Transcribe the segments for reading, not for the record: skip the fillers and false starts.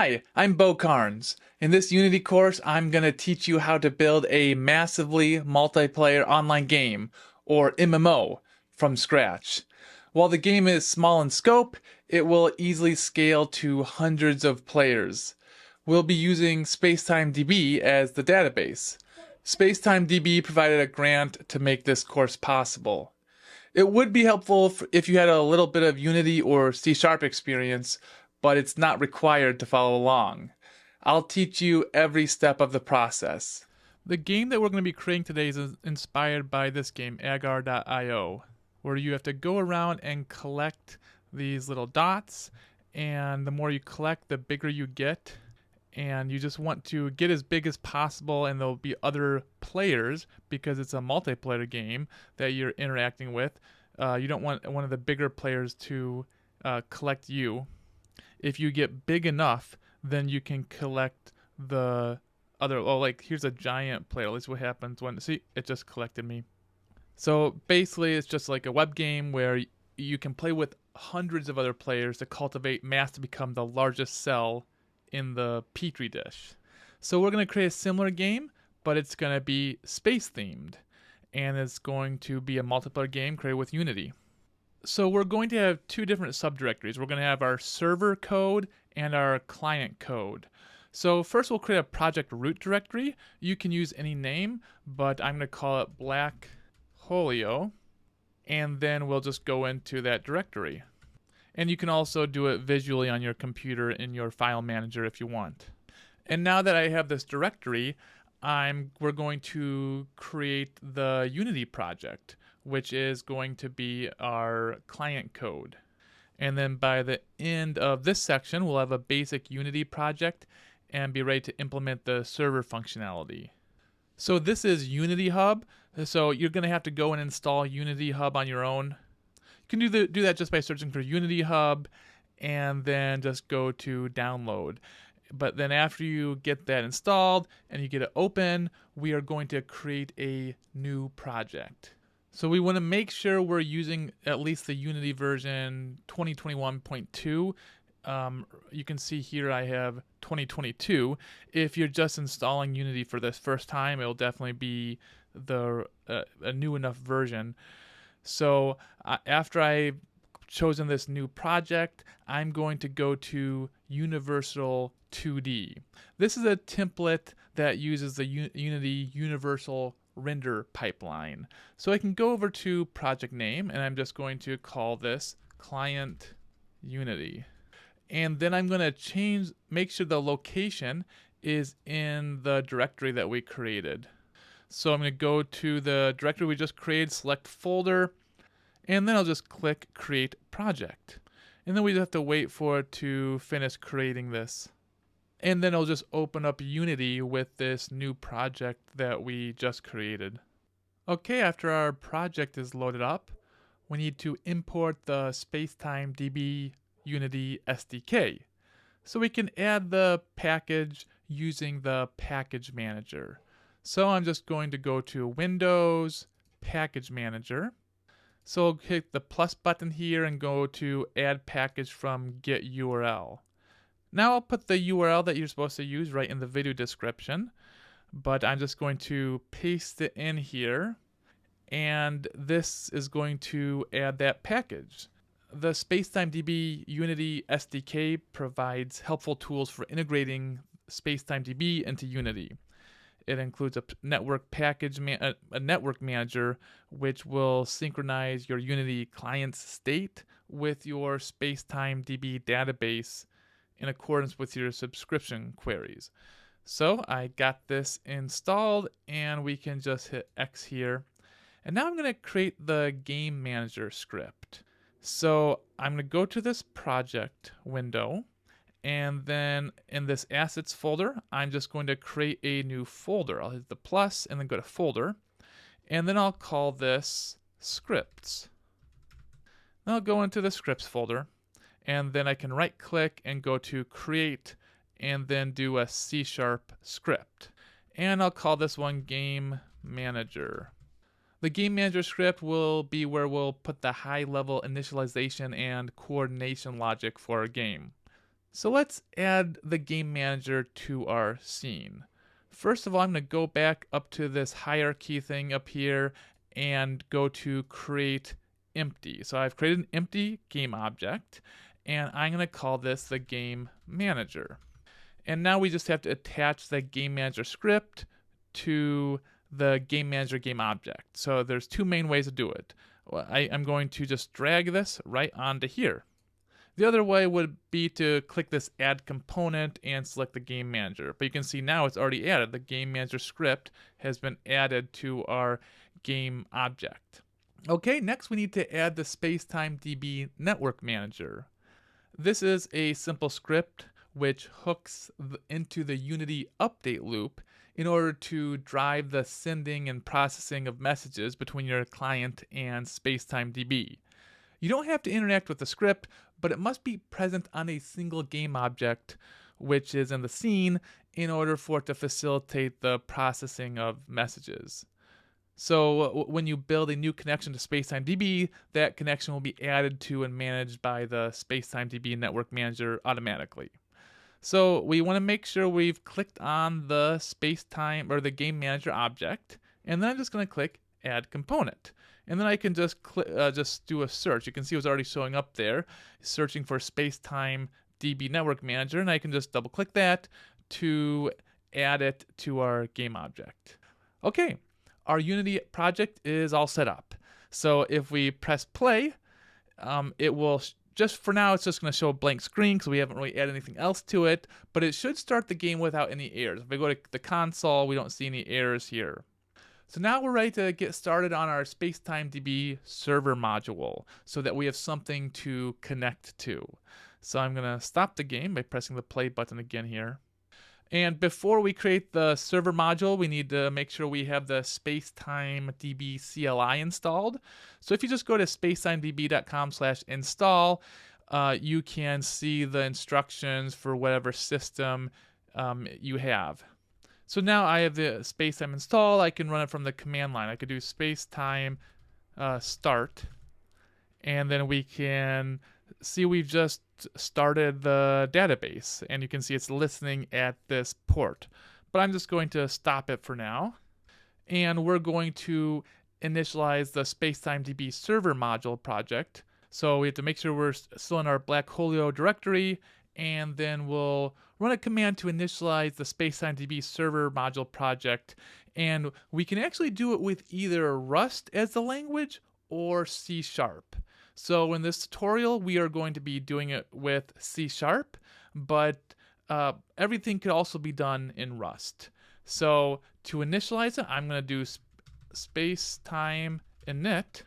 Hi, I'm Bo Carnes. In this Unity course, I'm going to teach you how to build a massively multiplayer online game, or MMO, from scratch. While the game is small in scope, it will easily scale to hundreds of players. We'll be using SpacetimeDB as the database. SpacetimeDB provided a grant to make this course possible. It would be helpful if you had a little bit of Unity or C# experience, but it's not required to follow along. I'll teach you every step of the process. The game that we're going to be creating today is inspired by this game, agar.io, where you have to go around and collect these little dots, and the more you collect, the bigger you get. And you just want to get as big as possible, and there'll be other players because it's a multiplayer game that you're interacting with. You don't want one of the bigger players to collect you. If you get big enough, then you can collect the other. Oh, like here's a giant player. At least what happens when, see, it just collected me. So basically, it's just like a web game where you can play with hundreds of other players to cultivate mass to become the largest cell in the petri dish. So we're going to create a similar game, but it's going to be space themed, and it's going to be a multiplayer game created with Unity. So we're going to have two different subdirectories. We're going to have our server code and our client code. So first we'll create a project root directory. You can use any name, but I'm going to call it Black Holio, and then we'll just go into that directory. And you can also do it visually on your computer in your file manager if you want. And now that I have this directory, we're going to create the Unity project, which is going to be our client code. And then by the end of this section, we'll have a basic Unity project and be ready to implement the server functionality. So this is Unity Hub. So you're going to have to go and install Unity Hub on your own. You can do that just by searching for Unity Hub and then just go to download. But then after you get that installed and you get it open, we are going to create a new project. So we want to make sure we're using at least the Unity version 2021.2. You can see here I have 2022. If you're just installing Unity for this first time, it'll definitely be a new enough version. So after I've chosen this new project, I'm going to go to Universal 2D. This is a template that uses the Unity Universal Render Pipeline. So I can go over to project name, and I'm just going to call this Client Unity. And then I'm going to make sure the location is in the directory that we created. So I'm going to go to the directory we just created, select folder, and then I'll just click create project. And then we have to wait for it to finish creating this. And then it'll just open up Unity with this new project that we just created. Okay, after our project is loaded up, we need to import the SpacetimeDB Unity SDK. So we can add the package using the package manager. So I'm just going to go to Windows, Package Manager. So I'll hit the plus button here and go to Add Package from Get URL. Now I'll put the URL that you're supposed to use right in the video description, but I'm just going to paste it in here, and this is going to add that package. The SpacetimeDB Unity SDK provides helpful tools for integrating SpacetimeDB into Unity. It includes a network manager, which will synchronize your Unity client's state with your SpacetimeDB database in accordance with your subscription queries. So I got this installed, and we can just hit X here. And now I'm going to create the game manager script. So I'm going to go to this project window, and then in this assets folder, I'm just going to create a new folder. I'll hit the plus and then go to folder, and then I'll call this scripts. Then I'll go into the scripts folder, and then I can right click and go to create and then do a C# script. And I'll call this one game manager. The game manager script will be where we'll put the high level initialization and coordination logic for our game. So let's add the game manager to our scene. First of all, I'm going to go back up to this hierarchy thing up here and go to create empty. So I've created an empty game object, and I'm going to call this the game manager. And now we just have to attach the game manager script to the game manager game object. So there's two main ways to do it. I'm going to just drag this right onto here. The other way would be to click this add component and select the game manager. But you can see now it's already added. The game manager script has been added to our game object. Okay, next we need to add the SpacetimeDB network manager. This is a simple script which hooks into the Unity update loop in order to drive the sending and processing of messages between your client and SpacetimeDB. You don't have to interact with the script, but it must be present on a single game object, which is in the scene, in order for it to facilitate the processing of messages. So when you build a new connection to SpacetimeDB, that connection will be added to and managed by the SpacetimeDB network manager automatically. So we want to make sure we've clicked on the spacetime or the game manager object, and then I'm just going to click add component. And then I can just do a search. You can see it was already showing up there, searching for SpacetimeDB network manager, and I can just double click that to add it to our game object. Okay, our Unity project is all set up. So if we press play, it will just for now, it's just going to show a blank screen because we haven't really added anything else to it, but it should start the game without any errors. If I go to the console, we don't see any errors here. So now we're ready to get started on our SpacetimeDB server module so that we have something to connect to. So I'm going to stop the game by pressing the play button again here. And before we create the server module, we need to make sure we have the SpacetimeDB CLI installed. So if you just go to spacetimedb.com/install, you can see the instructions for whatever system you have. So now I have the spacetime install. I can run it from the command line. I could do spacetime start, and then we can see we've just started the database, and you can see it's listening at this port. But I'm just going to stop it for now, and we're going to initialize the SpacetimeDB server module project. So we have to make sure we're still in our Blackholio directory, and then we'll run a command to initialize the SpacetimeDB server module project. And we can actually do it with either Rust as the language or C#. So in this tutorial, we are going to be doing it with C#, but everything could also be done in Rust. So to initialize it, I'm going to do spacetime init,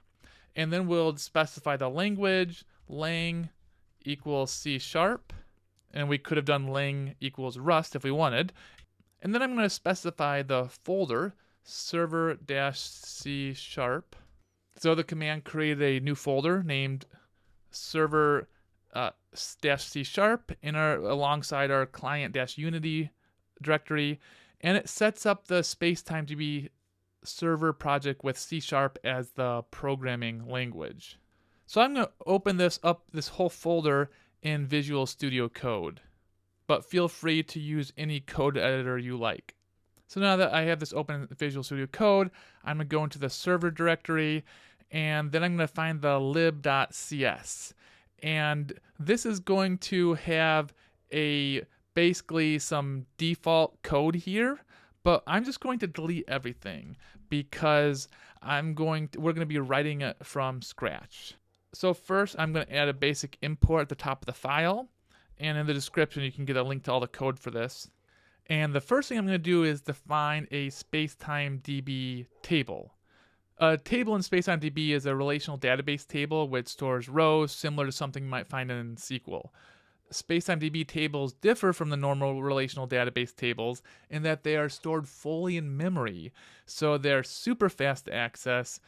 and then we'll specify the language, lang equals C#, and we could have done lang equals Rust if we wanted. And then I'm going to specify the folder, server-C#. So the command created a new folder named server-C# alongside our client-unity directory, and it sets up the SpacetimeDB server project with C# as the programming language. So I'm going to open this whole folder in Visual Studio Code, but feel free to use any code editor you like. So now that I have this open in Visual Studio Code, I'm going to go into the server directory, and then I'm going to find the lib.cs. And this is going to have basically some default code here, but I'm just going to delete everything because we're going to be writing it from scratch. So first, I'm going to add a basic import at the top of the file, and in the description, you can get a link to all the code for this. And the first thing I'm going to do is define a SpacetimeDB table. A table in SpacetimeDB is a relational database table which stores rows similar to something you might find in SQL. SpacetimeDB tables differ from the normal relational database tables in that they are stored fully in memory, so they're super fast to access,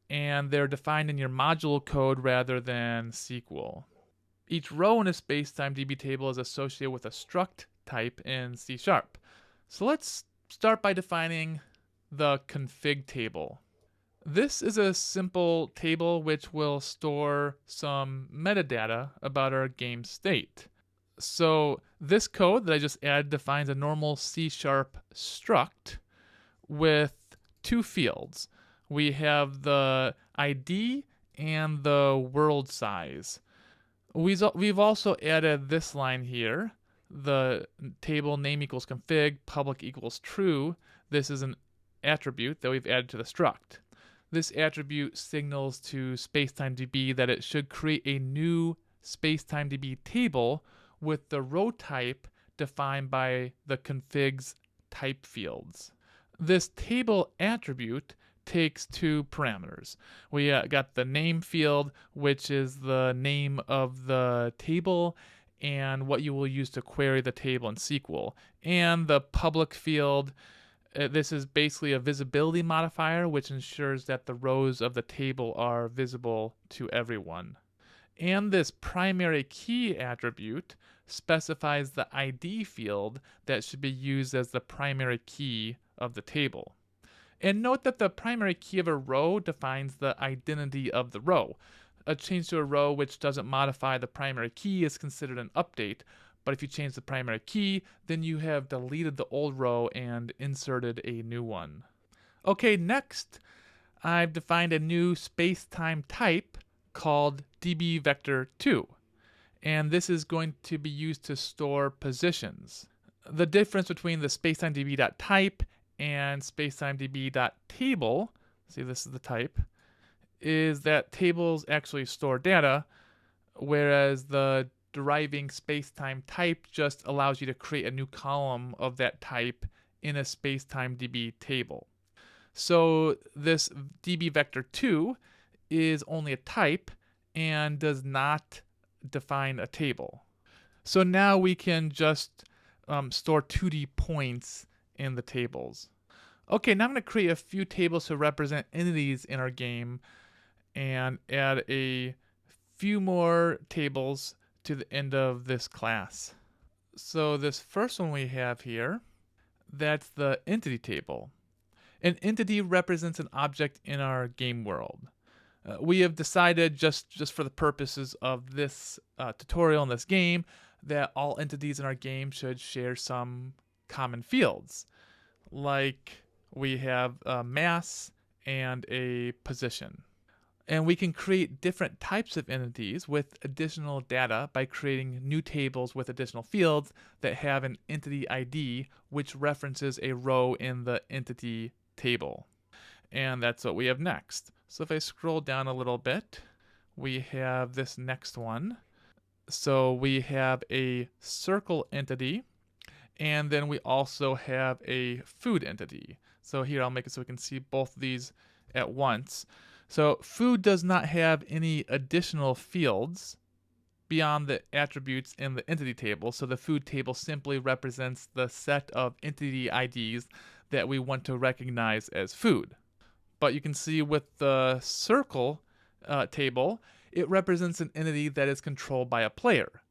and they're defined in your module code rather than SQL. Each row in a SpacetimeDB table is associated with a struct type in C#. So let's start by defining the config table. This is a simple table which will store some metadata about our game state. So this code that I just added defines a normal C# struct with two fields. We have the ID and the world size. We've also added this line here, the table name equals config, public equals true. This is an attribute that we've added to the struct. This attribute signals to SpacetimeDB that it should create a new SpacetimeDB table with the row type defined by the config's type fields. This table attribute takes two parameters. We got the name field, which is the name of the table and what you will use to query the table in SQL. And the public field, this is basically a visibility modifier, which ensures that the rows of the table are visible to everyone. And this primary key attribute specifies the ID field that should be used as the primary key of the table. And note that the primary key of a row defines the identity of the row. A change to a row which doesn't modify the primary key is considered an update, but if you change the primary key, then you have deleted the old row and inserted a new one. Okay, next, I've defined a new spacetime type called dbvector2, and this is going to be used to store positions. The difference between the spacetimedb.type and spacetimedb.table, see this is the type, is that tables actually store data, whereas the deriving spacetime type just allows you to create a new column of that type in a spacetimedb table. So this dbvector2 is only a type and does not define a table. So now we can just store 2D points in the tables. Okay, now I'm going to create a few tables to represent entities in our game and add a few more tables to the end of this class. So this first one we have here, that's the entity table. An entity represents an object in our game world. We have decided, just for the purposes of this tutorial in this game, that all entities in our game should share some common fields. Like we have a mass and a position. And we can create different types of entities with additional data by creating new tables with additional fields that have an entity ID, which references a row in the entity table. And that's what we have next. So if I scroll down a little bit, we have this next one. So we have a circle entity, and then we also have a food entity. So here I'll make it so we can see both of these at once. So food does not have any additional fields beyond the attributes in the entity table. So the food table simply represents the set of entity IDs that we want to recognize as food. But you can see with the circle table, it represents an entity that is controlled by a player.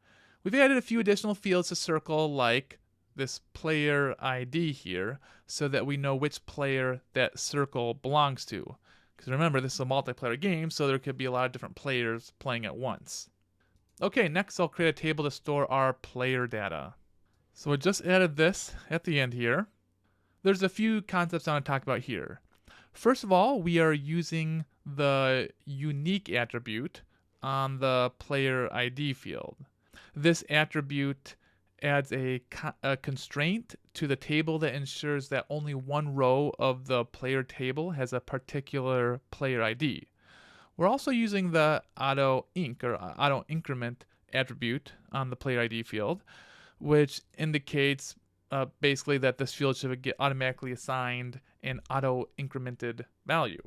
We've added a few additional fields to circle, like this player ID here, so that we know which player that circle belongs to. Because remember, this is a multiplayer game, so there could be a lot of different players playing at once. Okay, next I'll create a table to store our player data. So I just added this at the end here. There's a few concepts I want to talk about here. First of all, we are using the unique attribute on the player ID field. This attribute adds a constraint to the table that ensures that only one row of the player table has a particular player ID. We're also using the auto-inc or auto-increment attribute on the player ID field, which indicates basically that this field should get automatically assigned an auto-incremented value.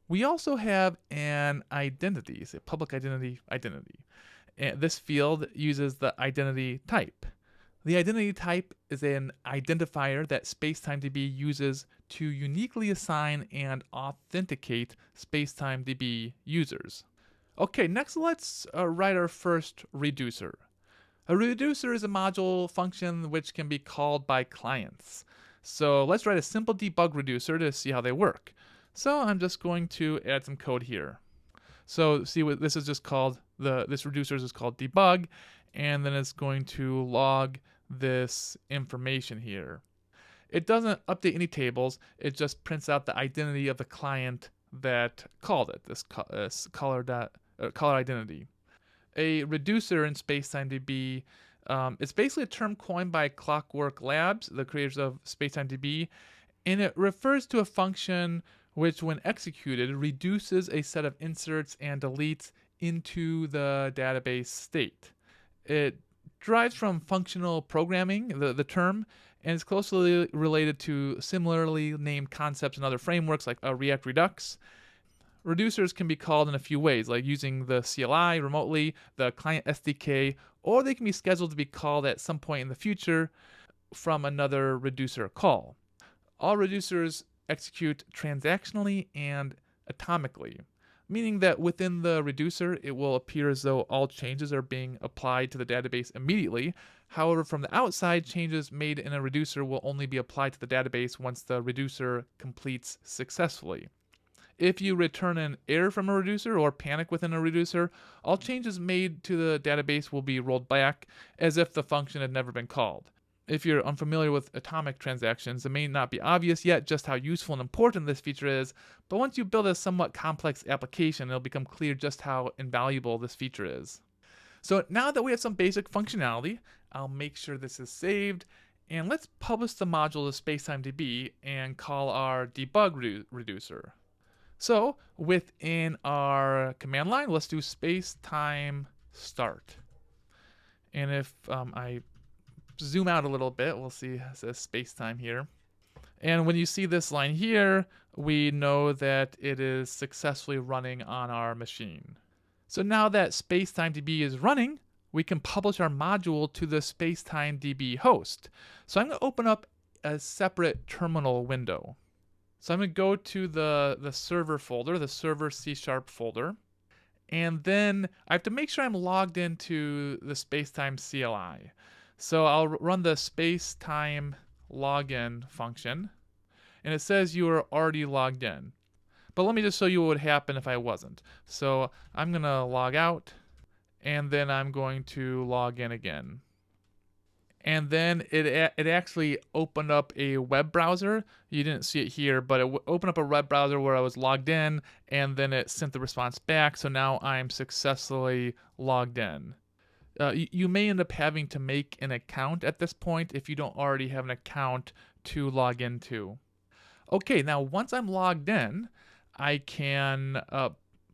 We also have an identity, a public identity. And this field uses the identity type. The identity type is an identifier that SpacetimeDB uses to uniquely assign and authenticate SpacetimeDB users. Okay, next let's write our first reducer. A reducer is a module function which can be called by clients. So let's write a simple debug reducer to see how they work. So I'm just going to add some code here. So see what this is just called, this reducer is called debug, and then it's going to log this information here. It doesn't update any tables, it just prints out the identity of the client that called it, this caller identity. A reducer in SpacetimeDB, it's basically a term coined by Clockwork Labs, the creators of SpacetimeDB, and it refers to a function which, when executed, reduces a set of inserts and deletes into the database state. It derives from functional programming, the term, and is closely related to similarly named concepts in other frameworks like React Redux. Reducers can be called in a few ways, like using the CLI remotely, the client SDK, or they can be scheduled to be called at some point in the future from another reducer call. All reducers execute transactionally and atomically, meaning that within the reducer, it will appear as though all changes are being applied to the database immediately. However, from the outside, changes made in a reducer will only be applied to the database once the reducer completes successfully. If you return an error from a reducer or panic within a reducer, all changes made to the database will be rolled back as if the function had never been called. If you're unfamiliar with atomic transactions, it may not be obvious yet just how useful and important this feature is, but once you build a somewhat complex application, it'll become clear just how invaluable this feature is. So now that we have some basic functionality, I'll make sure this is saved, and let's publish the module to SpacetimeDB and call our debug reducer. So within our command line, let's do spacetime start. And if I zoom out a little bit, we'll see it says spacetime here. And when you see this line here, we know that it is successfully running on our machine. So now that SpacetimeDB is running, we can publish our module to the SpacetimeDB host. So I'm going to open up a separate terminal window. So I'm going to go to the server folder, the server C# folder, and then I have to make sure I'm logged into the Spacetime CLI. So I'll run the Spacetime login function, and it says you are already logged in. But let me just show you what would happen if I wasn't. So I'm going to log out, and then I'm going to log in again. And then it actually opened up a web browser. You didn't see it here, but it opened up a web browser where I was logged in, and then it sent the response back. So now I'm successfully logged in. You may end up having to make an account at this point if you don't already have an account to log into. Okay, now once I'm logged in, I can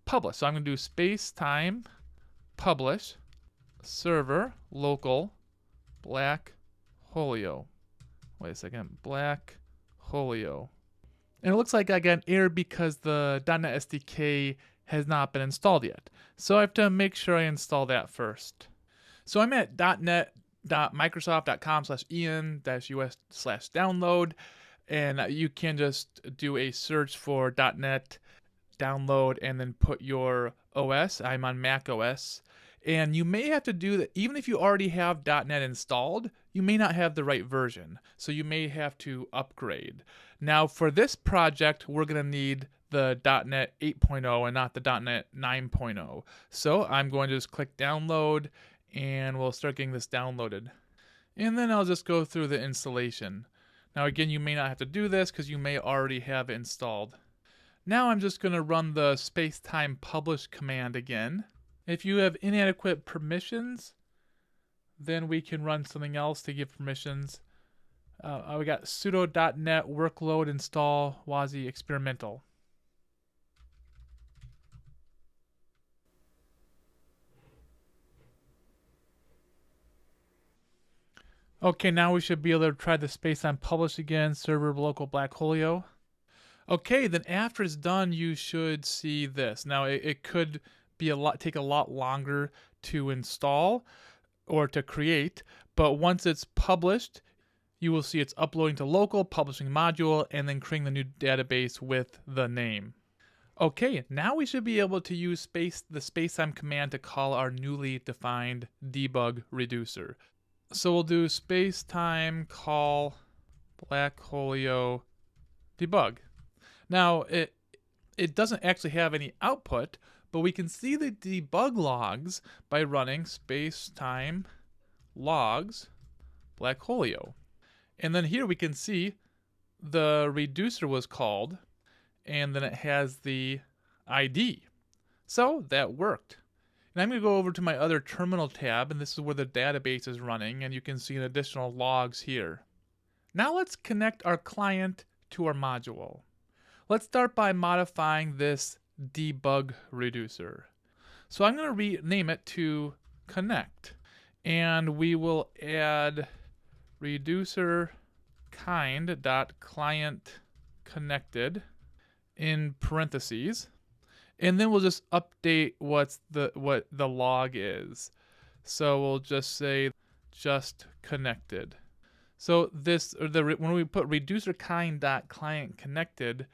publish. So I'm going to do spacetime publish server local Black Holio. Wait a second, Black Holio. And it looks like I got an error because the .NET SDK has not been installed yet. So I have to make sure I install that first. So I'm at .net.microsoft.com/en-us/download, and you can just do a search for .NET download and then put your OS. I'm on Mac OS. And you may have to do that, even if you already have .NET installed, you may not have the right version. So you may have to upgrade. Now for this project, we're going to need the .NET 8.0 and not the .NET 9.0. So I'm going to just click download, and we'll start getting this downloaded. And then I'll just go through the installation. Now again, you may not have to do this because you may already have it installed. Now I'm just going to run the spacetime publish command again. If you have inadequate permissions, then we can run something else to give permissions. We got sudo .NET workload install WASI experimental. Okay, now we should be able to try the spacetime publish again, server local Black Holio. Okay, then after it's done, you should see this. Now it could be take a lot longer to install or to create, but once it's published, you will see it's uploading to local, publishing module, and then creating the new database with the name. Okay, now we should be able to use the spacetime command to call our newly defined debug reducer. So we'll do spacetime call Black Holio debug. Now it doesn't actually have any output, But we can see the debug logs by running spacetime logs blackholio. And then here we can see the reducer was called, and then it has the ID. So that worked. And I'm going to go over to my other terminal tab, and this is where the database is running, and you can see additional logs here. Now let's connect our client to our module. Let's start by modifying this debug reducer. So I'm going to rename it to connect, and we will add reducer kind.client connected in parentheses, and then we'll just update what the log is. So we'll just say just connected. So when we put reducer kind.client connected,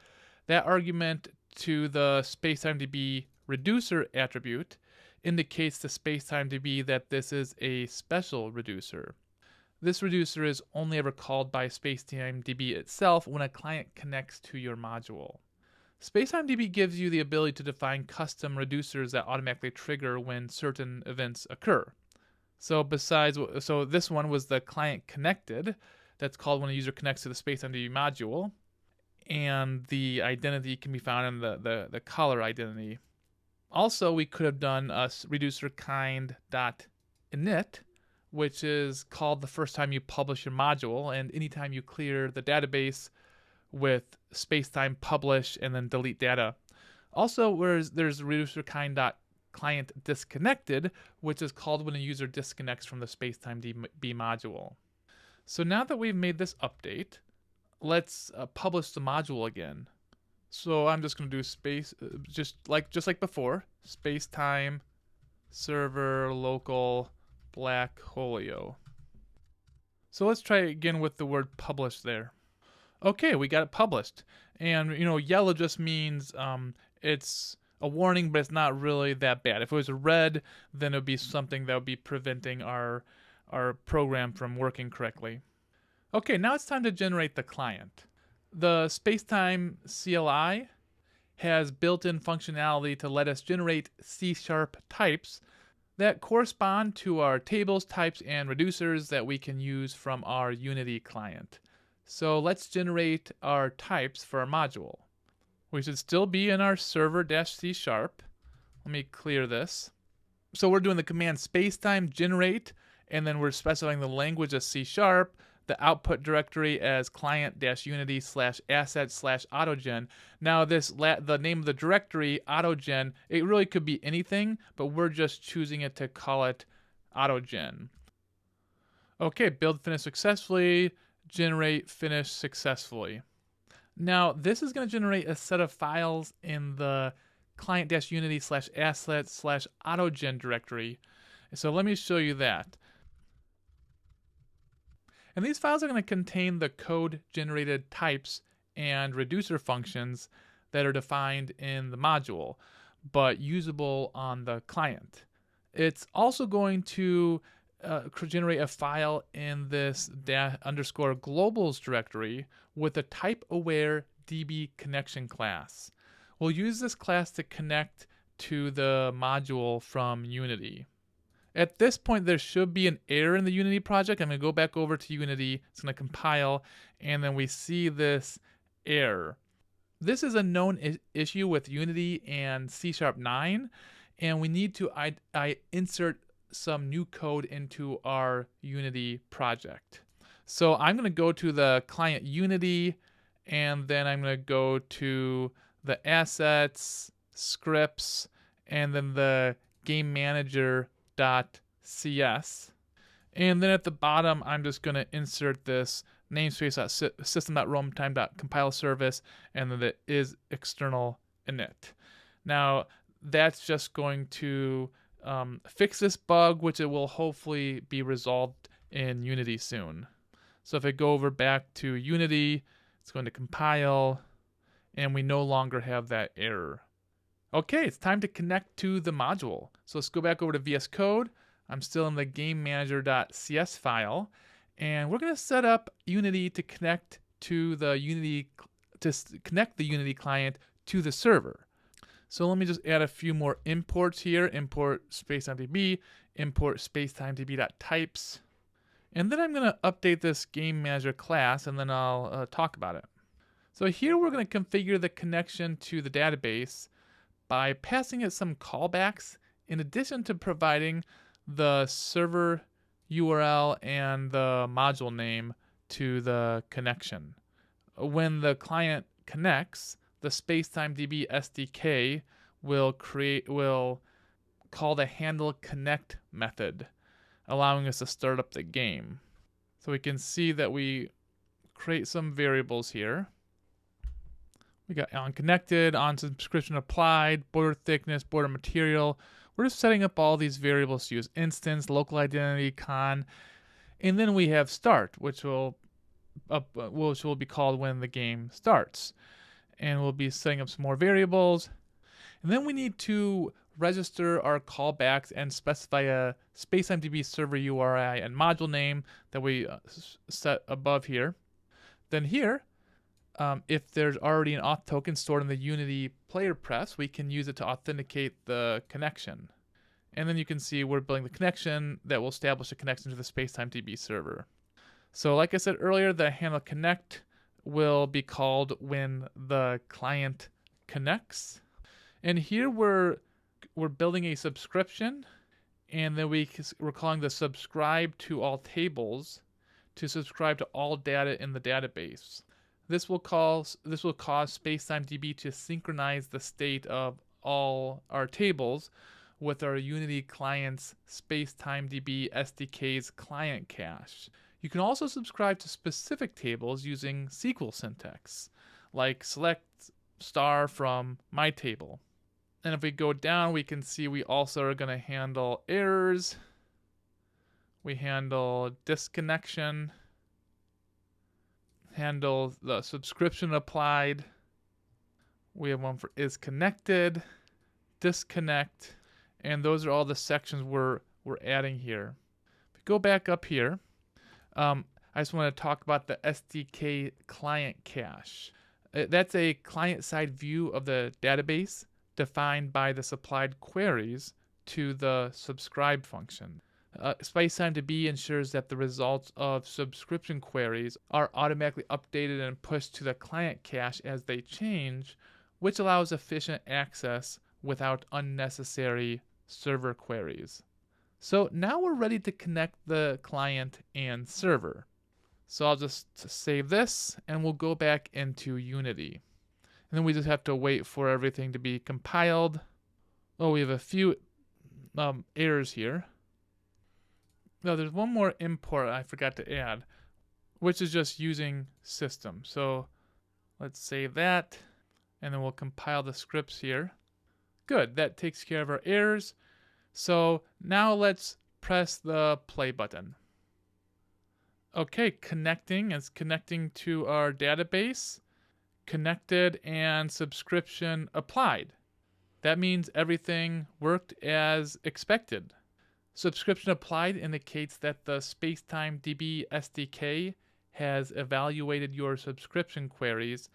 that argument to the SpacetimeDB reducer attribute indicates to SpacetimeDB that this is a special reducer. This reducer is only ever called by SpacetimeDB itself when a client connects to your module. SpacetimeDB gives you the ability to define custom reducers that automatically trigger when certain events occur. So this one was the client connected. That's called when a user connects to the SpacetimeDB module. And the identity can be found in the caller identity. Also, we could have done a reducer kind.init, which is called the first time you publish your module, and anytime you clear the database with spacetime publish and then delete data. Also, there's reducer kind.client disconnected, which is called when a user disconnects from the SpacetimeDB module. So now that we've made this update, let's publish the module again. So I'm just going to do just like before, spacetime server local blackholio. So let's try again with the word publish there. Okay, we got it published. And yellow just means it's a warning, but it's not really that bad. If it was red, then it would be something that would be preventing our program from working correctly. Okay, now it's time to generate the client. The Spacetime CLI has built-in functionality to let us generate C# types that correspond to our tables, types, and reducers that we can use from our Unity client. So let's generate our types for our module. We should still be in our server-C#. Let me clear this. So we're doing the command spacetime generate, and then we're specifying the language as C#, the output directory as client-unity/asset/autogen. Now the name of the directory, autogen, it really could be anything, but we're just choosing it to call it autogen. Okay, build finished successfully, generate finished successfully. Now this is going to generate a set of files in the client-unity/asset/autogen directory. So let me show you that. And these files are going to contain the code-generated types and reducer functions that are defined in the module, but usable on the client. It's also going to generate a file in this _globals directory with a type-aware DB connection class. We'll use this class to connect to the module from Unity. At this point, there should be an error in the Unity project. I'm going to go back over to Unity. It's going to compile, and then we see this error. This is a known issue with Unity and C#9, and we need to insert some new code into our Unity project. So I'm going to go to the client Unity, and then I'm going to go to the assets, scripts, and then the game manager.cs. And then at the bottom, I'm just going to insert this namespace.system.runtime.compile service, and then the is external init. Now, that's just going to fix this bug, which it will hopefully be resolved in Unity soon. So if I go over back to Unity, it's going to compile, and we no longer have that error. Okay, it's time to connect to the module. So let's go back over to VS Code. I'm still in the gamemanager.cs file, and we're going to set up Unity to connect the Unity client to the server. So let me just add a few more imports here. Import SpacetimeDB, import SpacetimeDB.types. And then I'm going to update this game manager class, and then I'll talk about it. So here we're going to configure the connection to the database by passing it some callbacks in addition to providing the server URL and the module name to the connection. When the client connects, the SpacetimeDB SDK will call the handle connect method, allowing us to start up the game. So we can see that we create some variables here. We got on connected, on subscription applied, border thickness, border material. We're just setting up all these variables to use: instance, local identity, con, and then we have start, which will be called when the game starts. And we'll be setting up some more variables. And then we need to register our callbacks and specify a SpacetimeDB server URI and module name that we set above here. Then here, if there's already an auth token stored in the Unity player prefs, we can use it to authenticate the connection. And then you can see we're building the connection that will establish a connection to the SpacetimeDB server. So like I said earlier, the handle connect will be called when the client connects. And here we're building a subscription, and then we're calling the subscribe to all tables to subscribe to all data in the database. This will cause SpacetimeDB to synchronize the state of all our tables with our Unity client's SpacetimeDB SDK's client cache. You can also subscribe to specific tables using SQL syntax, like select star from my table. And if we go down, we can see we also are going to handle errors. We handle disconnection, handle the subscription applied. We have one for is connected, disconnect, and those are all the sections we're adding here. If we go back up here, I just want to talk about the SDK client cache. That's a client-side view of the database defined by the supplied queries to the subscribe function. SpacetimeDB ensures that the results of subscription queries are automatically updated and pushed to the client cache as they change, which allows efficient access without unnecessary server queries. So now we're ready to connect the client and server. So I'll just save this and we'll go back into Unity. And then we just have to wait for everything to be compiled. Oh, we have a few errors here. No, there's one more import I forgot to add, which is just using system. So let's save that, and then we'll compile the scripts here. Good, that takes care of our errors. So now let's press the play button. Okay, connecting is connecting to our database. Connected and subscription applied. That means everything worked as expected. Subscription applied indicates that the SpacetimeDB SDK has evaluated your subscription queries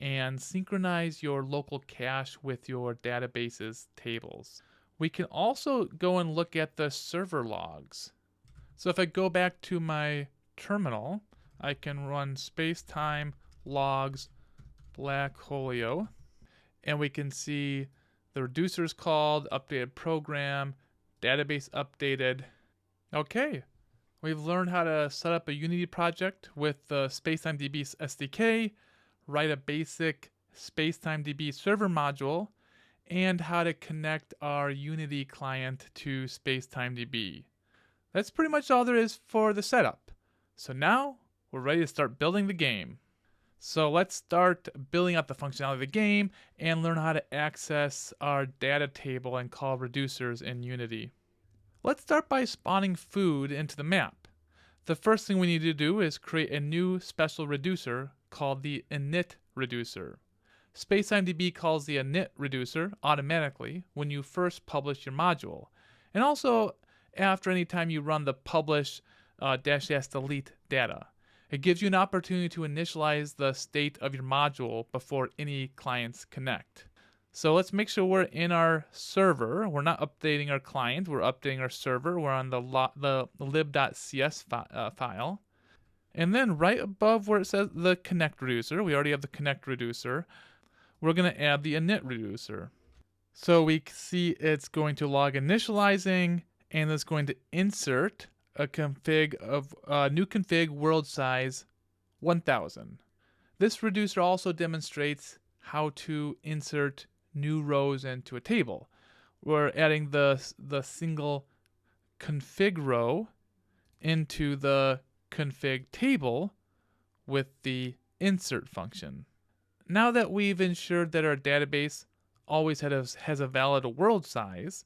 and synchronized your local cache with your database's tables. We can also go and look at the server logs. So if I go back to my terminal, I can run spacetime logs blackholio, and we can see the reducers called, updated program, database updated. Okay, we've learned how to set up a Unity project with the SpacetimeDB SDK, write a basic SpacetimeDB server module, and how to connect our Unity client to SpacetimeDB. That's pretty much all there is for the setup. So now we're ready to start building the game. So let's start building out the functionality of the game and learn how to access our data table and call reducers in Unity. Let's start by spawning food into the map. The first thing we need to do is create a new special reducer called the init reducer. SpacetimeDB calls the init reducer automatically when you first publish your module, and also after any time you run the publish --delete data. It gives you an opportunity to initialize the state of your module before any clients connect. So let's make sure we're in our server. We're not updating our client. We're updating our server. We're on the lib.cs file. And then right above where it says the connect reducer, we already have the connect reducer. We're going to add the init reducer. So we see it's going to log initializing, and it's going to insert a config of new config world size 1000. This reducer also demonstrates how to insert new rows into a table. We're adding the single config row into the config table with the insert function. Now that we've ensured that our database always has a valid world size,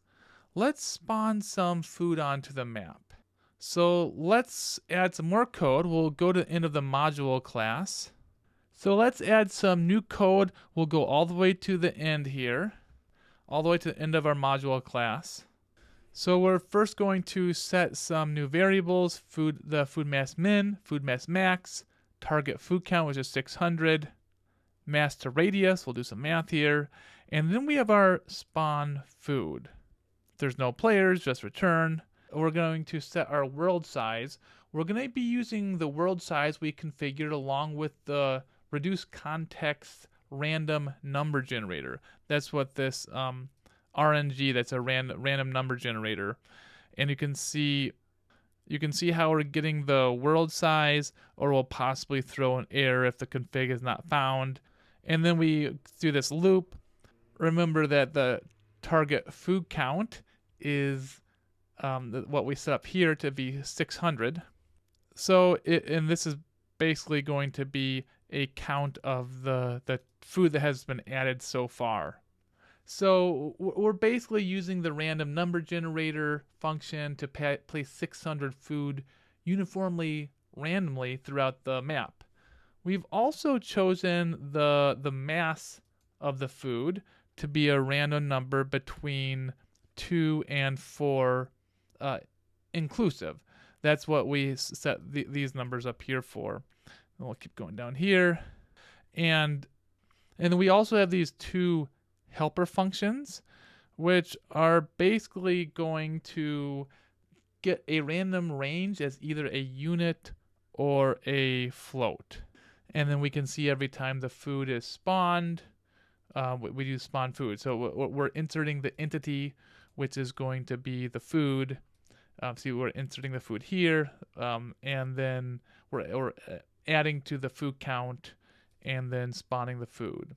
let's spawn some food onto the map. So let's add some more code. We'll go to the end of the module class. So let's add some new code. We'll go all the way to the end here, all the way to the end of our module class. So we're first going to set some new variables, the food mass min, food mass max, target food count, which is 600, mass to radius, we'll do some math here, and then we have our spawn food. If there's no players, just return. We're going to set our world size. We're going to be using the world size we configured along with the reduced context random number generator. That's what this RNG, that's a random number generator. And you can see how we're getting the world size, or we'll possibly throw an error if the config is not found. And then we do this loop. Remember that the target food count is what we set up here to be 600. So and this is basically going to be a count of the food that has been added so far. So we're basically using the random number generator function to place 600 food uniformly randomly throughout the map. We've also chosen the mass of the food to be a random number between 2 and 4 inclusive. That's what we set these numbers up here for. And we'll keep going down here. And then we also have these two helper functions, which are basically going to get a random range as either a unit or a float. And then we can see every time the food is spawned, we do spawn food. So we're inserting the entity, which is going to be the food. See, we're inserting the food here, and then we're adding to the food count, and then spawning the food.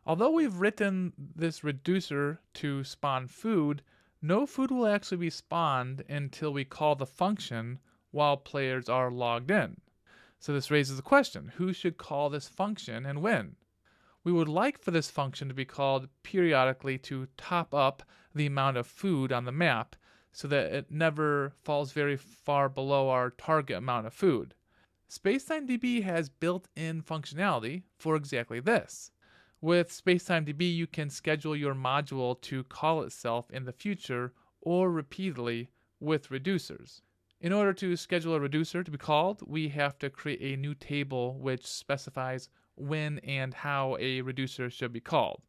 Although we've written this reducer to spawn food, no food will actually be spawned until we call the function while players are logged in. So this raises the question, who should call this function and when? We would like for this function to be called periodically to top up the amount of food on the map so that it never falls very far below our target amount of food. SpacetimeDB has built-in functionality for exactly this. With SpacetimeDB, you can schedule your module to call itself in the future or repeatedly with reducers. In order to schedule a reducer to be called, we have to create a new table which specifies when and how a reducer should be called.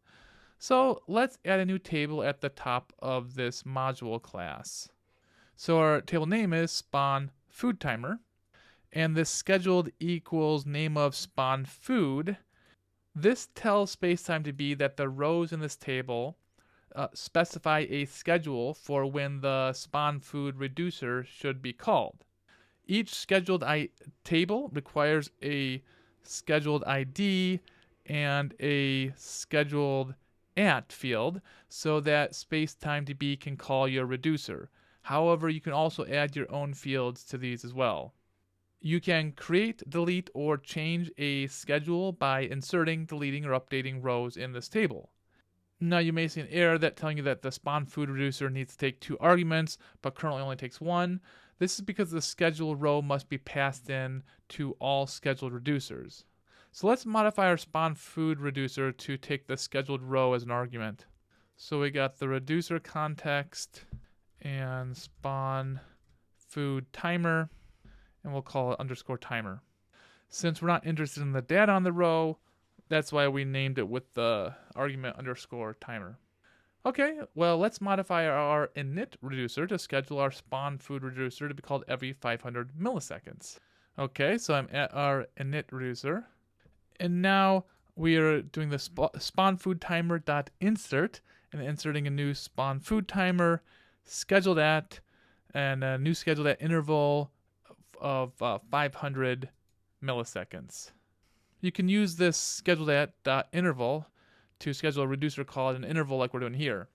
So let's add a new table at the top of this module class. So our table name is spawn food timer, and this scheduled equals name of spawn food. This tells SpacetimeDB that the rows in this table specify a schedule for when the spawn food reducer should be called. Each scheduled table requires a scheduled ID and a scheduled @ field so that SpacetimeDB can call your reducer. However, you can also add your own fields to these as well. You can create, delete, or change a schedule by inserting, deleting, or updating rows in this table. Now you may see an error telling you that the spawn food reducer needs to take 2 arguments, but currently only takes 1. This is because the scheduled row must be passed in to all scheduled reducers. So let's modify our spawn food reducer to take the scheduled row as an argument. So we got the reducer context and spawn food timer, and we'll call it _timer. Since we're not interested in the data on the row, That's why we named it with the argument underscore timer. Okay, well, let's modify our init reducer to schedule our spawn food reducer to be called every 500 milliseconds. Okay, so I'm at our init reducer. And now we are doing the spawn food timer dot insert and inserting a new spawn food timer, scheduled at, and a new scheduled at interval of 500 milliseconds. You can use this scheduled at dot interval to schedule a reducer call at an interval like we're doing here.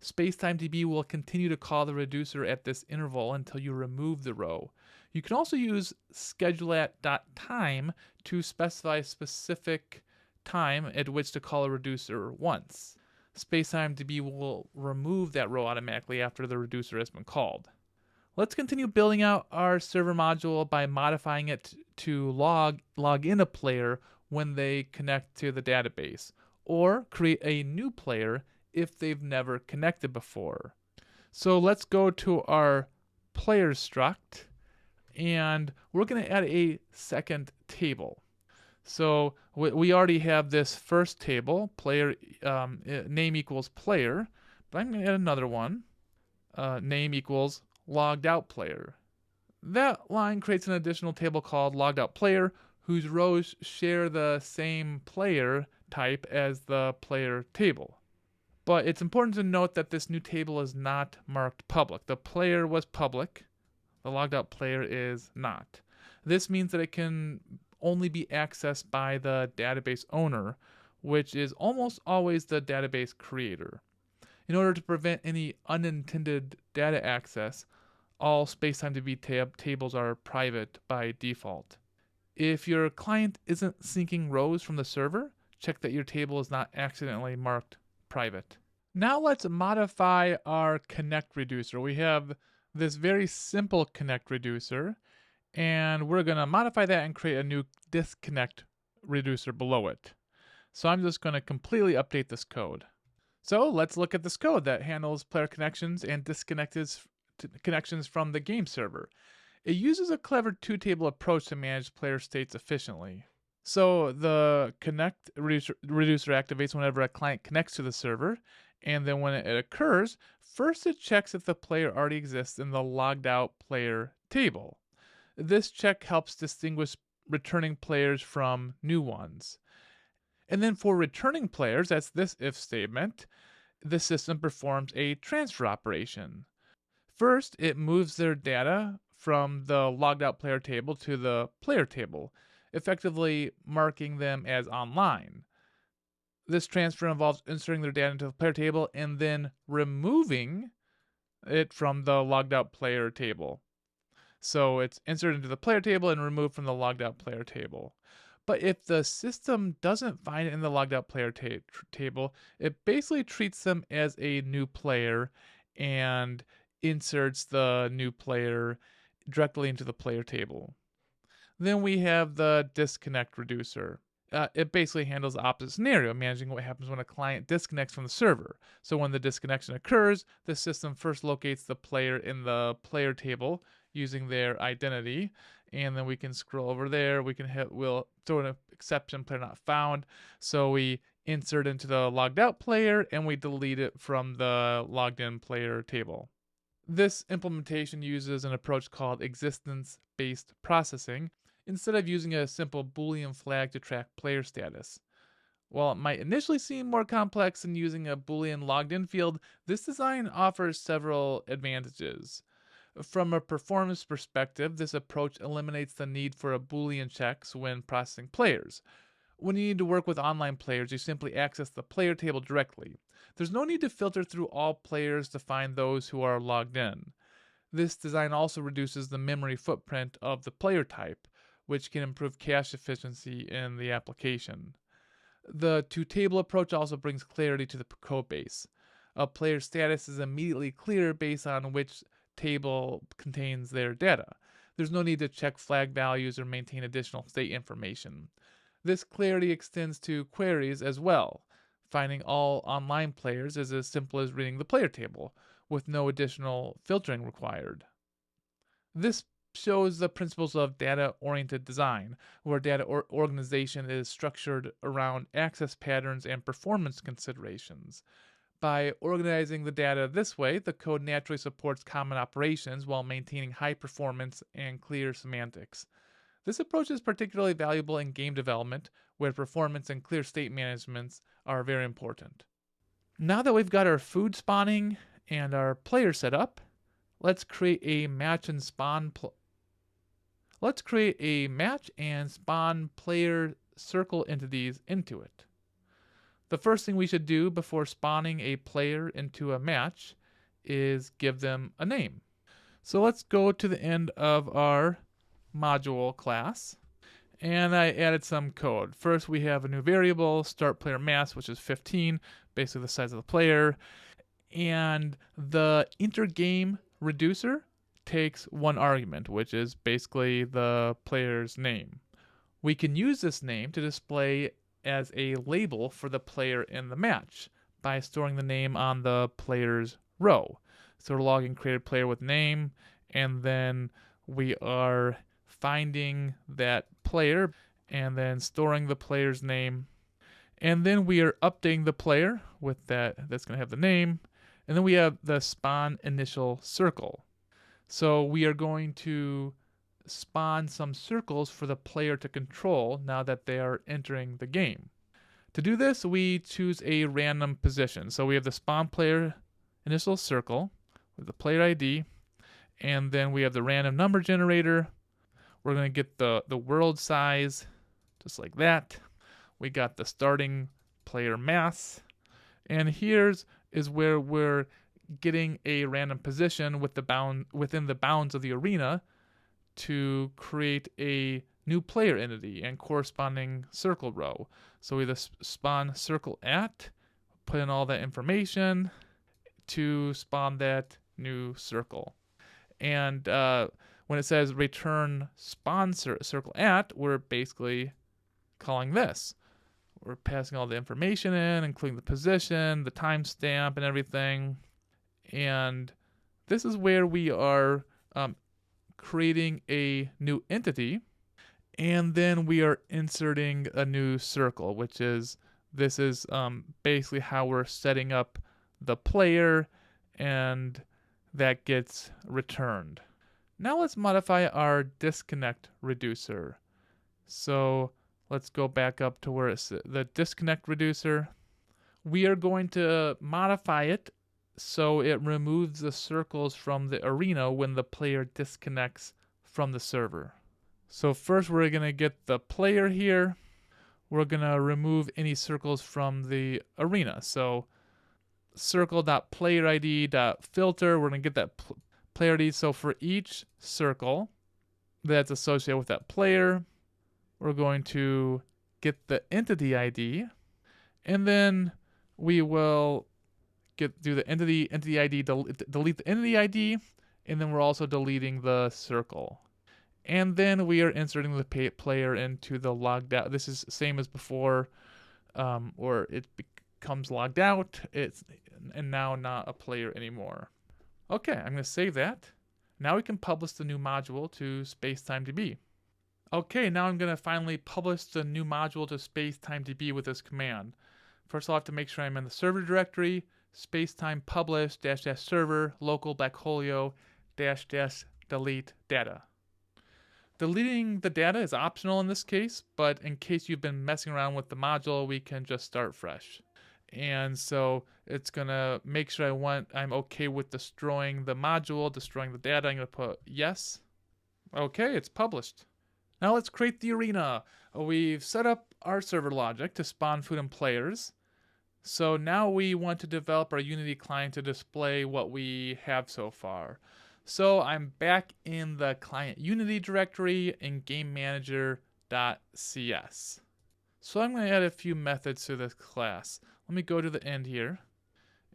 SpacetimeDB will continue to call the reducer at this interval until you remove the row. You can also use scheduleAt.time to specify a specific time at which to call a reducer once. SpacetimeDB will remove that row automatically after the reducer has been called. Let's continue building out our server module by modifying it to log in a player when they connect to the database, or create a new player if they've never connected before. So let's go to our players struct, and we're going to add a second table. So we already have this first table, player name equals player, but I'm going to add another one, name equals logged out player. That line creates an additional table called logged out player, whose rows share the same player type as the player table. But it's important to note that this new table is not marked public. The player was public, the logged out player is not. This means that it can only be accessed by the database owner, which is almost always the database creator. In order to prevent any unintended data access, all SpacetimeDB tables are private by default. If your client isn't syncing rows from the server, check that your table is not accidentally marked private. Now let's modify our connect reducer. We have this very simple connect reducer, and we're going to modify that and create a new disconnect reducer below it. So I'm just going to completely update this code. So let's look at this code that handles player connections and connections from the game server. It uses a clever two-table approach to manage player states efficiently. So the connect reducer activates whenever a client connects to the server, and then when it occurs, first it checks if the player already exists in the logged out player table. This check helps distinguish returning players from new ones. And then for returning players, that's this if statement, the system performs a transfer operation. First, it moves their data from the logged out player table to the player table, effectively marking them as online. This transfer involves inserting their data into the player table and then removing it from the logged out player table. So it's inserted into the player table and removed from the logged out player table. But if the system doesn't find it in the logged out player table, it basically treats them as a new player and inserts the new player directly into the player table. Then we have the disconnect reducer. It basically handles the opposite scenario, managing what happens when a client disconnects from the server. So when the disconnection occurs, the system first locates the player in the player table using their identity, and then we can scroll over there. We'll throw an exception, player not found. So we insert into the logged out player and we delete it from the logged in player table. This implementation uses an approach called existence-based processing, instead of using a simple Boolean flag to track player status. While it might initially seem more complex than using a Boolean logged in field, this design offers several advantages. From a performance perspective, this approach eliminates the need for a Boolean checks when processing players. When you need to work with online players, you simply access the player table directly. There's no need to filter through all players to find those who are logged in. This design also reduces the memory footprint of the player type, which can improve cache efficiency in the application. The two-table approach also brings clarity to the code base. A player's status is immediately clear based on which table contains their data. There's no need to check flag values or maintain additional state information. This clarity extends to queries as well. Finding all online players is as simple as reading the player table, with no additional filtering required. This shows the principles of data-oriented design, where data organization is structured around access patterns and performance considerations. By organizing the data this way, the code naturally supports common operations while maintaining high performance and clear semantics. This approach is particularly valuable in game development, where performance and clear state management are very important. Now that we've got our food spawning and our player set up, let's create a match and spawn player circle entities into it. The first thing we should do before spawning a player into a match is give them a name. So let's go to the end of our module class, and I added some code. First, we have a new variable, start player mass, which is 15, basically the size of the player, and the intergame reducer takes one argument, which is basically the player's name. We can use this name to display as a label for the player in the match by storing the name on the player's row. So we're logging created player with name, and then we are finding that player and then storing the player's name. And then we are updating the player with that's going to have the name. And then we have the spawn initial circle. So we are going to spawn some circles for the player to control now that they are entering the game. To do this, we choose a random position. So we have the spawn player initial circle with the player ID, and then we have the random number generator. We're going to get the world size, just like that. We got the starting player mass, and here's is where we're getting a random position within the bounds of the arena to create a new player entity and corresponding circle row. So we just spawn circle at, put in all that information to spawn that new circle. And when it says return spawn circle at, we're basically calling this. We're passing all the information in, including the position, the timestamp, and everything. And this is where we are creating a new entity, and then we are inserting a new circle, which is basically how we're setting up the player, and that gets returned. Now let's modify our disconnect reducer. So let's go back up to where it's the disconnect reducer. We are going to modify it so it removes the circles from the arena when the player disconnects from the server. So first we're going to get the player here. We're going to remove any circles from the arena. So circle.playerID.filter, we're going to get that player ID. So for each circle that's associated with that player, we're going to get the entity ID, and then we will do the entity ID, delete the entity ID, and then we're also deleting the circle. And then we are inserting the player into the logged out. This is same as before, or it becomes logged out. And now not a player anymore. Okay, I'm going to save that. Now we can publish the new module to SpacetimeDB. Okay, now I'm going to finally publish the new module to SpacetimeDB with this command. First, I'll have to make sure I'm in the server directory, spacetime publish -- server local /holio -- delete data. Deleting the data is optional in this case, but in case you've been messing around with the module, we can just start fresh. And so it's going to make sure I'm okay with destroying the module, destroying the data. I'm going to put yes. Okay, it's published. Now let's create the arena. We've set up our server logic to spawn food and players. So now we want to develop our Unity client to display what we have so far. So I'm back in the client Unity directory in GameManager.cs. So I'm going to add a few methods to this class. Let me go to the end here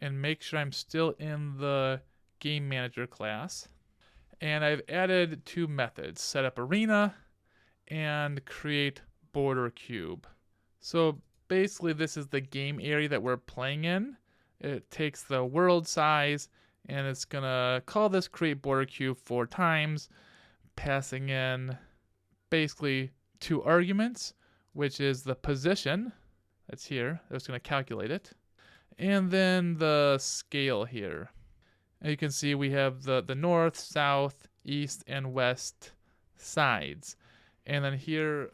and make sure I'm still in the Game Manager class. And I've added two methods, set up arena and create border cube. So basically this is the game area that we're playing in. It takes the world size and it's gonna call this create border cube 4 times. passing in basically 2 arguments, which is the position that's here. That's going to calculate it. And then the scale here. And you can see we have the north, south, east, and west sides. And then here,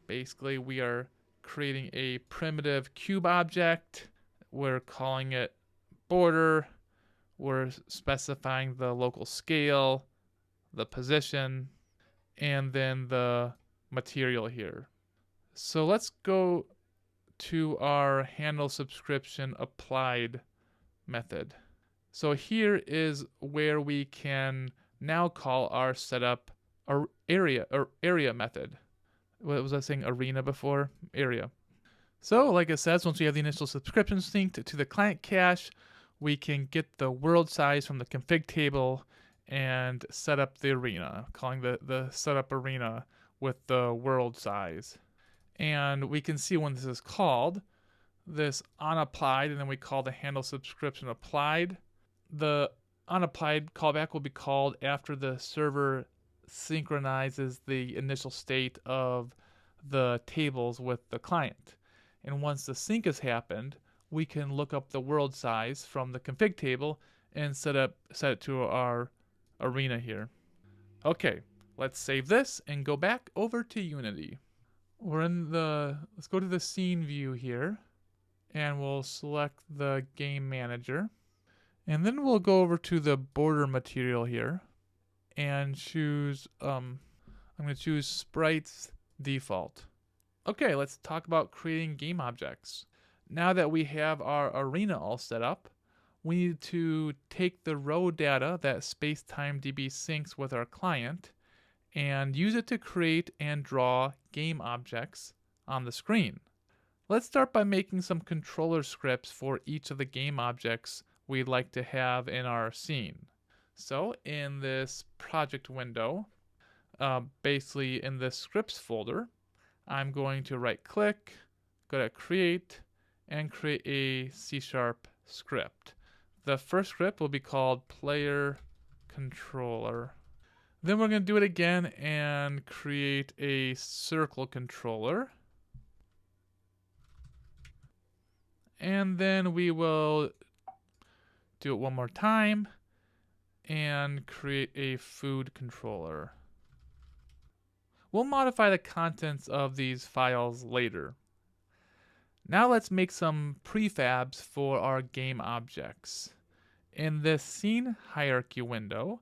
basically, we are creating a primitive cube object. We're calling it border. We're specifying the local scale, the position, and then the material here. So let's go to our handle subscription applied method. So here is where we can now call our setup area method. What was I saying? Arena before? Area. So like it says, once we have the initial subscription synced to the client cache, we can get the world size from the config table and set up the arena, calling the setup arena with the world size. And we can see when this is called, this onApplied, and then we call the handle subscription applied. The onApplied callback will be called after the server synchronizes the initial state of the tables with the client. And once the sync has happened, we can look up the world size from the config table and set it to our arena here. Okay, let's save this and go back over to Unity. Let's go to the scene view here, and we'll select the game manager. And then we'll go over to the border material here and choose, I'm going to choose sprites default. Okay, let's talk about creating game objects. Now that we have our arena all set up, we need to take the row data that SpacetimeDB syncs with our client and use it to create and draw game objects on the screen. Let's start by making some controller scripts for each of the game objects we'd like to have in our scene. So in this project window, basically in the scripts folder, I'm going to right click, go to create, and create a C# script. The first script will be called player controller. Then we're going to do it again and create a circle controller. And then we will do it one more time and create a food controller. We'll modify the contents of these files later. Now let's make some prefabs for our game objects. In this scene hierarchy window,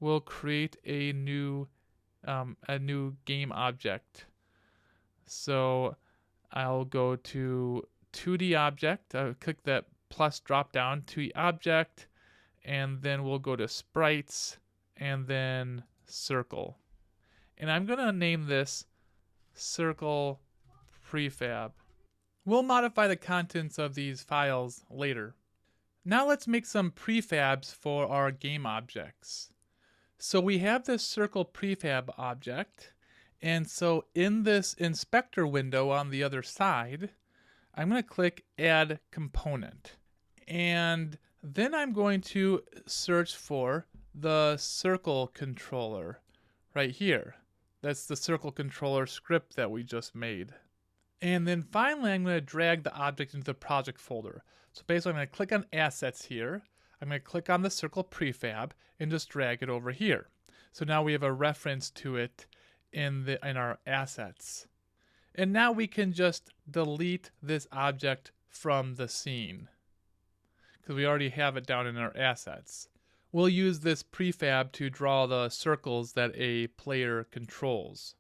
we'll create a new game object. So I'll go to 2D object. I'll click that plus drop down 2D object, and then we'll go to sprites and then circle. And I'm going to name this circle prefab. We'll modify the contents of these files later. Now let's make some prefabs for our game objects. So we have this circle prefab object, and so in this inspector window on the other side, I'm going to click add component. And then I'm going to search for the circle controller right here. That's the circle controller script that we just made. And then finally, I'm going to drag the object into the project folder. So basically, I'm going to click on assets here. I'm going to click on the circle prefab and just drag it over here. So now we have a reference to it in our assets. And now we can just delete this object from the scene because we already have it down in our assets. We'll use this prefab to draw the circles that a player controls.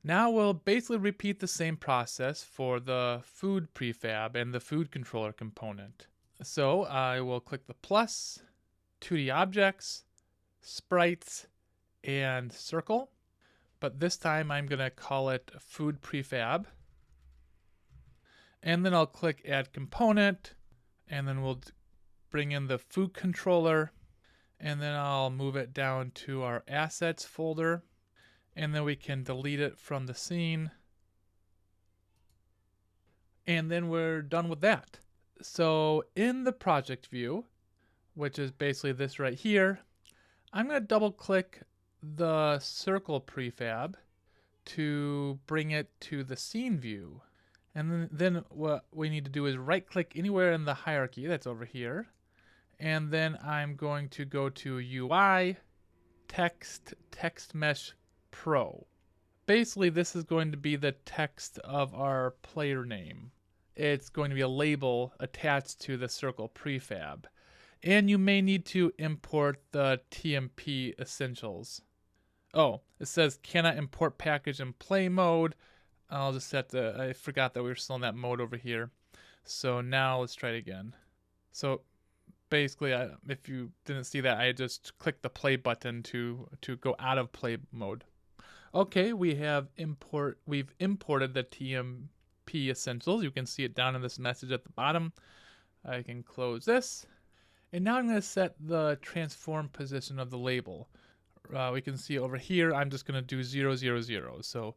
Now we'll basically repeat the same process for the food prefab and the food controller component. So I will click the plus, 2D objects, sprites, and circle. But this time I'm going to call it food prefab. And then I'll click add component, and then we'll bring in the food controller, and then I'll move it down to our assets folder, and then we can delete it from the scene. And then we're done with that. So in the project view, which is basically this right here, I'm going to double click the circle prefab to bring it to the scene view. And then what we need to do is right click anywhere in the hierarchy that's over here. And then I'm going to go to UI, text mesh pro. Basically, this is going to be the text of our player name. It's going to be a label attached to the circle prefab. And you may need to import the TMP essentials. Oh, it says cannot import package in play mode. I'll just set I forgot that we were still in that mode over here. So now let's try it again. So basically, if you didn't see that, I just clicked the play button to go out of play mode. Okay, we've imported the TMP essentials. You can see it down in this message at the bottom. I can close this. And now I'm going to set the transform position of the label. We can see over here, I'm just going to do 0, 0, 0. So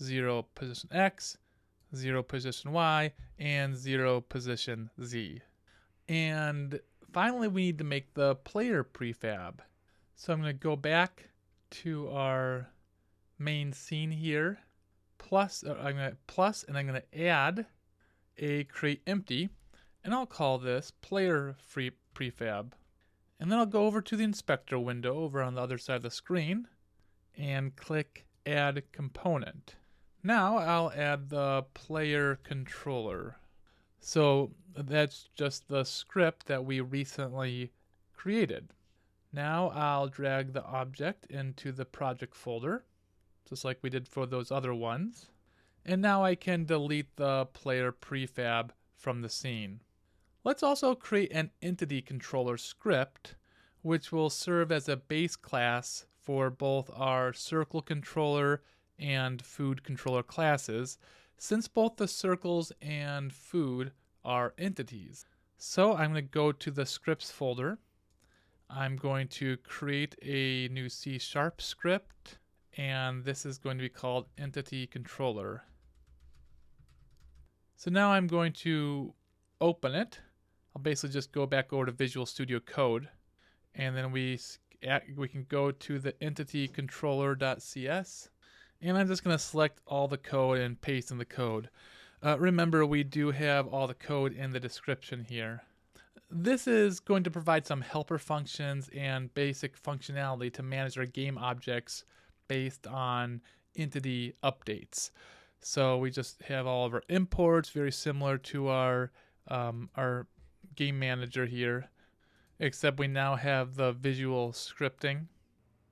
0 position X, 0 position Y, and 0 position Z. And finally, we need to make the player prefab. So I'm going to go back to our main scene here. I'm going to and I'm going to add a create empty, and I'll call this player prefab. And then I'll go over to the inspector window over on the other side of the screen and click add component. Now I'll add the player controller. So that's just the script that we recently created. Now I'll drag the object into the project folder, just like we did for those other ones. And now I can delete the player prefab from the scene. Let's also create an entity controller script, which will serve as a base class for both our circle controller and food controller classes, since both the circles and food are entities. So I'm going to go to the scripts folder. I'm going to create a new C# script, and this is going to be called entity controller. So now I'm going to open it. I'll basically just go back over to Visual Studio Code, and then we can go to the entity controller.cs, and I'm just going to select all the code and paste in the code. Remember, we do have all the code in the description here. This is going to provide some helper functions and basic functionality to manage our game objects based on entity updates. So we just have all of our imports, very similar to our game manager here, except we now have the visual scripting.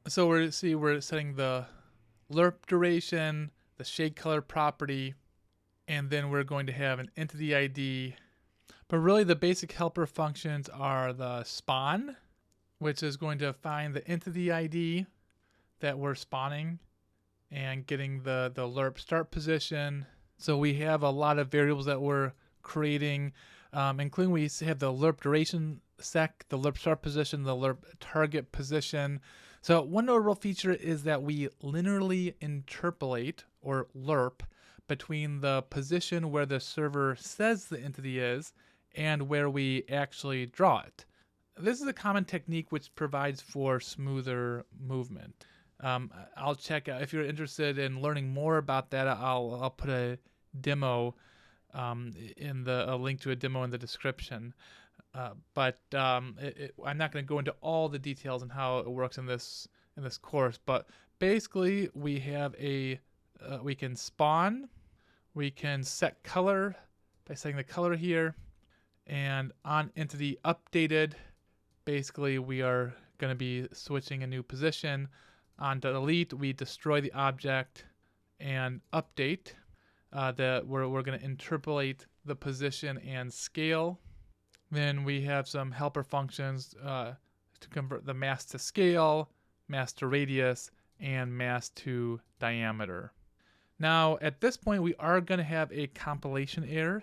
So we're setting the lerp duration, the shade color property, and then we're going to have an entity ID. But really the basic helper functions are the spawn, which is going to find the entity ID that we're spawning and getting the lerp start position. So we have a lot of variables that we're creating, including we have the lerp duration sec, the lerp start position, the lerp target position. So one notable feature is that we linearly interpolate, or lerp, between the position where the server says the entity is and where we actually draw it. This is a common technique which provides for smoother movement. I'll check out, if you're interested in learning more about that, I'll put a demo a link to a demo in the description. But I'm not going to go into all the details on how it works in this course. But basically, we have we can spawn, we can set color by setting the color here, and on entity updated, basically we are going to be switching a new position. On delete, we destroy the object, and update, we're going to interpolate the position and scale. Then we have some helper functions to convert the mass to scale, mass to radius, and mass to diameter. Now, at this point, we are going to have a compilation error.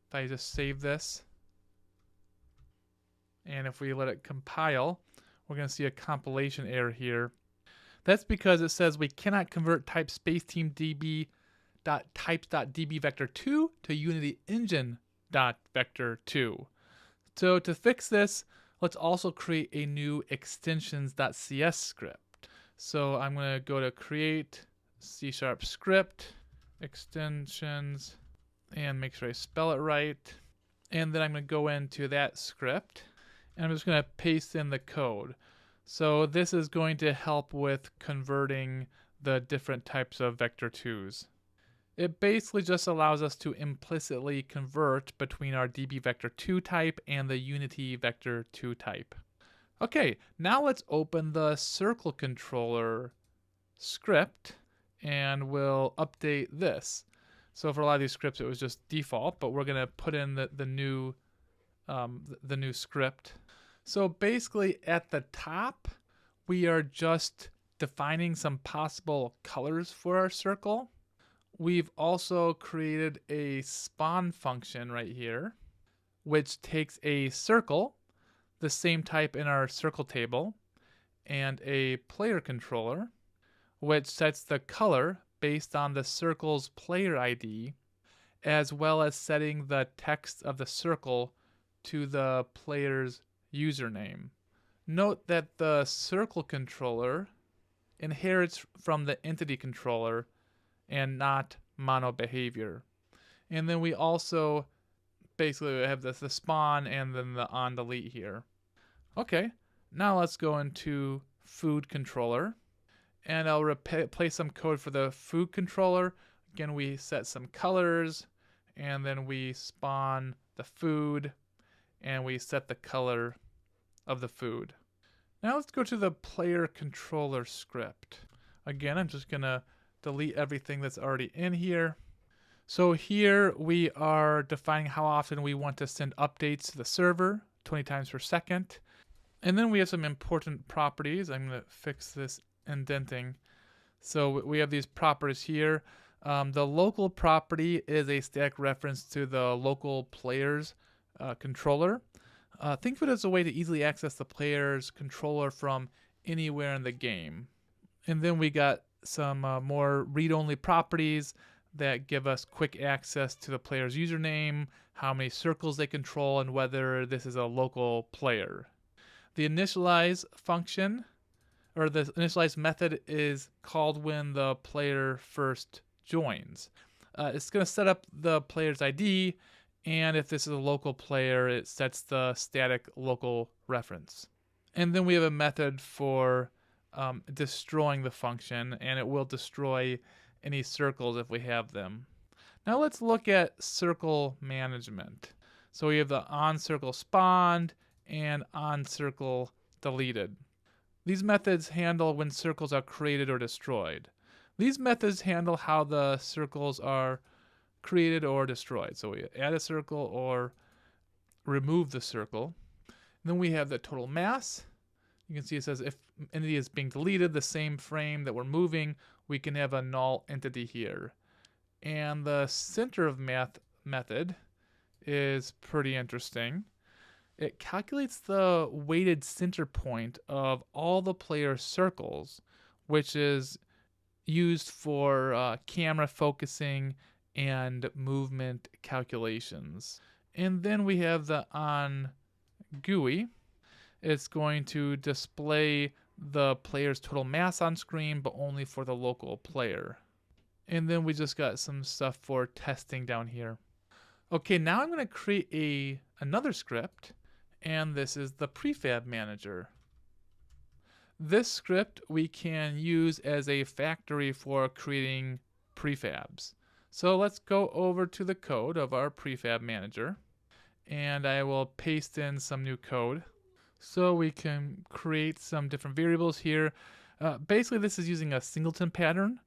If I just save this, and if we let it compile, we're going to see a compilation error here. That's because it says we cannot convert type SpacetimeDB.types.db vector2 to Unity Engine.vector2. So to fix this, let's also create a new extensions.cs script. So I'm going to go to create C# script, extensions, and make sure I spell it right. And then I'm going to go into that script, and I'm just going to paste in the code. So this is going to help with converting the different types of vector2s. It basically just allows us to implicitly convert between our DB vector2 type and the Unity vector2 type. Okay, now let's open the circle controller script and we'll update this. So for a lot of these scripts, it was just default, but we're going to put in the new script. So basically at the top, we are just defining some possible colors for our circle. We've also created a spawn function right here, which takes a circle, the same type in our circle table, and a player controller, which sets the color based on the circle's player ID, as well as setting the text of the circle to the player's username. Note that the circle controller inherits from the entity controller and not mono behavior. And then we also basically have the spawn and then the on delete here. Okay, now let's go into food controller, and I'll replace some code for the food controller. Again, we set some colors, and then we spawn the food, and we set the color of the food. Now let's go to the player controller script. Again, I'm just gonna delete everything that's already in here. So here we are defining how often we want to send updates to the server, 20 times per second. And then we have some important properties. I'm going to fix this indenting. So we have these properties here. The local property is a static reference to the local player's controller. Think of it as a way to easily access the player's controller from anywhere in the game. And then we got some more read-only properties that give us quick access to the player's username, how many circles they control, and whether this is a local player. The initialize function, or the initialize method, is called when the player first joins. It's going to set up the player's ID, and if this is a local player, it sets the static local reference. And then we have a method for destroying the function, and it will destroy any circles if we have them. Now let's look at circle management. So we have the on circle spawned and on circle deleted. These methods handle when circles are created or destroyed. These methods handle how the circles are created or destroyed. So we add a circle or remove the circle. And then we have the total mass. You can see it says if entity is being deleted, the same frame that we're moving, we can have a null entity here. And the center of math method is pretty interesting. It calculates the weighted center point of all the player's circles, which is used for camera focusing and movement calculations. And then we have the on GUI. It's going to display the player's total mass on screen, but only for the local player. And then we just got some stuff for testing down here. Okay, now I'm going to create another script, and this is the prefab manager. This script we can use as a factory for creating prefabs. So let's go over to the code of our prefab manager, and I will paste in some new code. So we can create some different variables here. Basically, this is using a singleton pattern.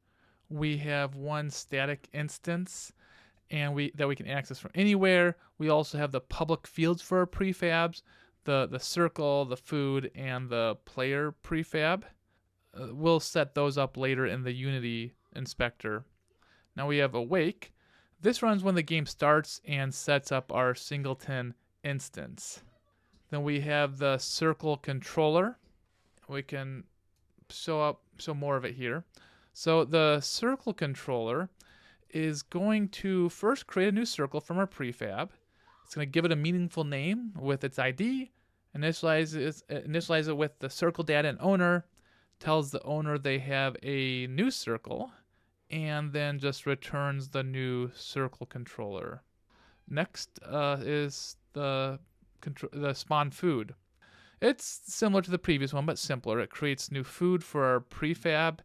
We have one static instance and that we can access from anywhere. We also have the public fields for our prefabs, the circle, the food, and the player prefab. We'll set those up later in the Unity inspector. Now we have awake. This runs when the game starts and sets up our singleton instance. Then we have the circle controller. We can show more of it here. So the circle controller is going to first create a new circle from our prefab. It's going to give it a meaningful name with its ID, initialize it with the circle data and owner, tells the owner they have a new circle, and then just returns the new circle controller. Next is the spawn food. It's similar to the previous one, but simpler. It creates new food for our prefab.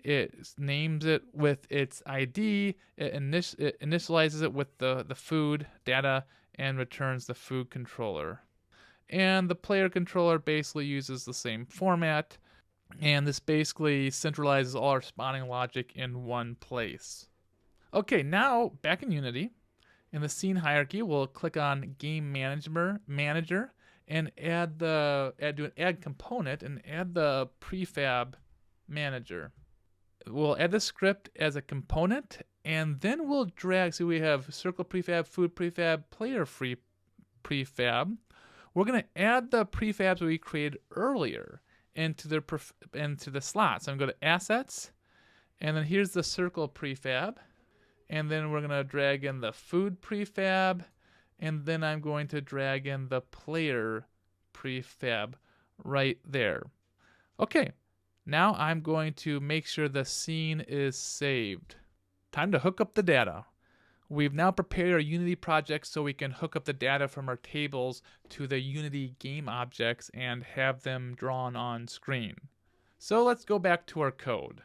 It names it with its ID. It initializes it with the food data and returns the food controller. And the player controller basically uses the same format. And this basically centralizes all our spawning logic in one place. Okay, now back in Unity, in the scene hierarchy, we'll click on Game Manager and add component and add the prefab manager. We'll add the script as a component, and then we'll drag. So we have circle prefab, food prefab, player free prefab. We're going to add the prefabs we created earlier into the slots. I'm going to go to Assets, and then here's the circle prefab, and then we're going to drag in the food prefab, and then I'm going to drag in the player prefab right there. Okay, now I'm going to make sure the scene is saved. Time to hook up the data. We've now prepared our Unity project so we can hook up the data from our tables to the Unity game objects and have them drawn on screen. So let's go back to our code.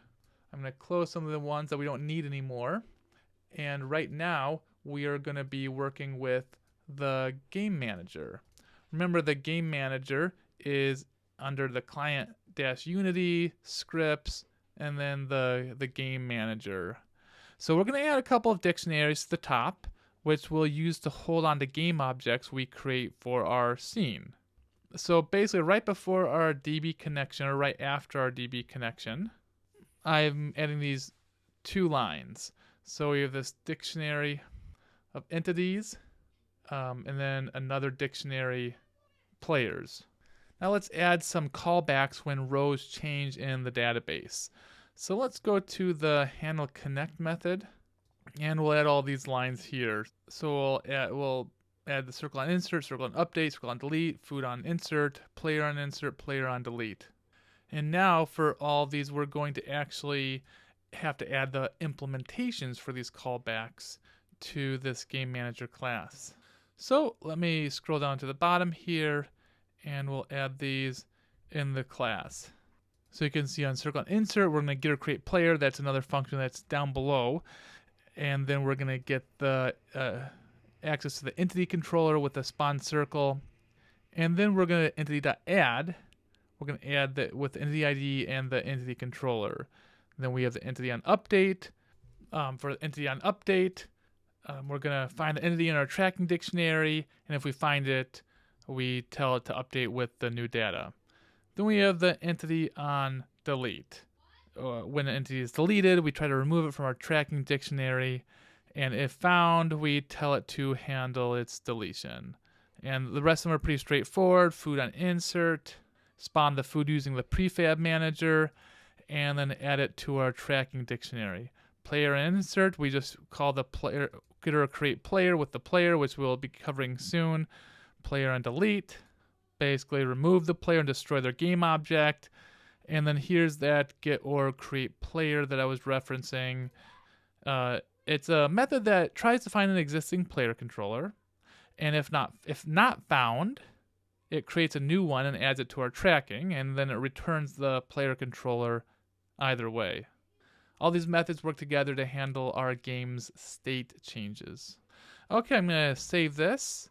I'm going to close some of the ones that we don't need anymore. And right now, we are going to be working with the game manager. Remember, the game manager is under the client-unity, scripts, and then the game manager. So we're going to add a couple of dictionaries to the top, which we'll use to hold on to game objects we create for our scene. So basically, right before our DB connection, or right after our DB connection, I'm adding these two lines. So we have this dictionary of entities, and then another dictionary players. Now let's add some callbacks when rows change in the database. So let's go to the handle connect method, and we'll add all these lines here. So we'll add the circle on insert, circle on update, circle on delete, food on insert, player on insert, player on delete. And now for all these, we're going to actually have to add the implementations for these callbacks to this game manager class. So let me scroll down to the bottom here, and we'll add these in the class. So you can see on circle on insert, we're going to get or create player. That's another function that's down below. And then we're going to get the access to the entity controller with the spawn circle. And then we're going to entity.add. We're going to add that with the entity ID and the entity controller. And then we have the entity on update. For the entity on update, we're going to find the entity in our tracking dictionary. And if we find it, we tell it to update with the new data. Then we have the entity on delete. When an entity is deleted, we try to remove it from our tracking dictionary. And if found, we tell it to handle its deletion. And the rest of them are pretty straightforward. Food on insert, spawn the food using the prefab manager, and then add it to our tracking dictionary. Player on insert, we just call the player, get or create player with the player, which we'll be covering soon. Player on delete. Basically remove the player and destroy their game object. And then here's that get or create player that I was referencing. It's a method that tries to find an existing player controller, and if not found, it creates a new one and adds it to our tracking, and then it returns the player controller either way. All these methods work together to handle our game's state changes. Okay, I'm going to save this.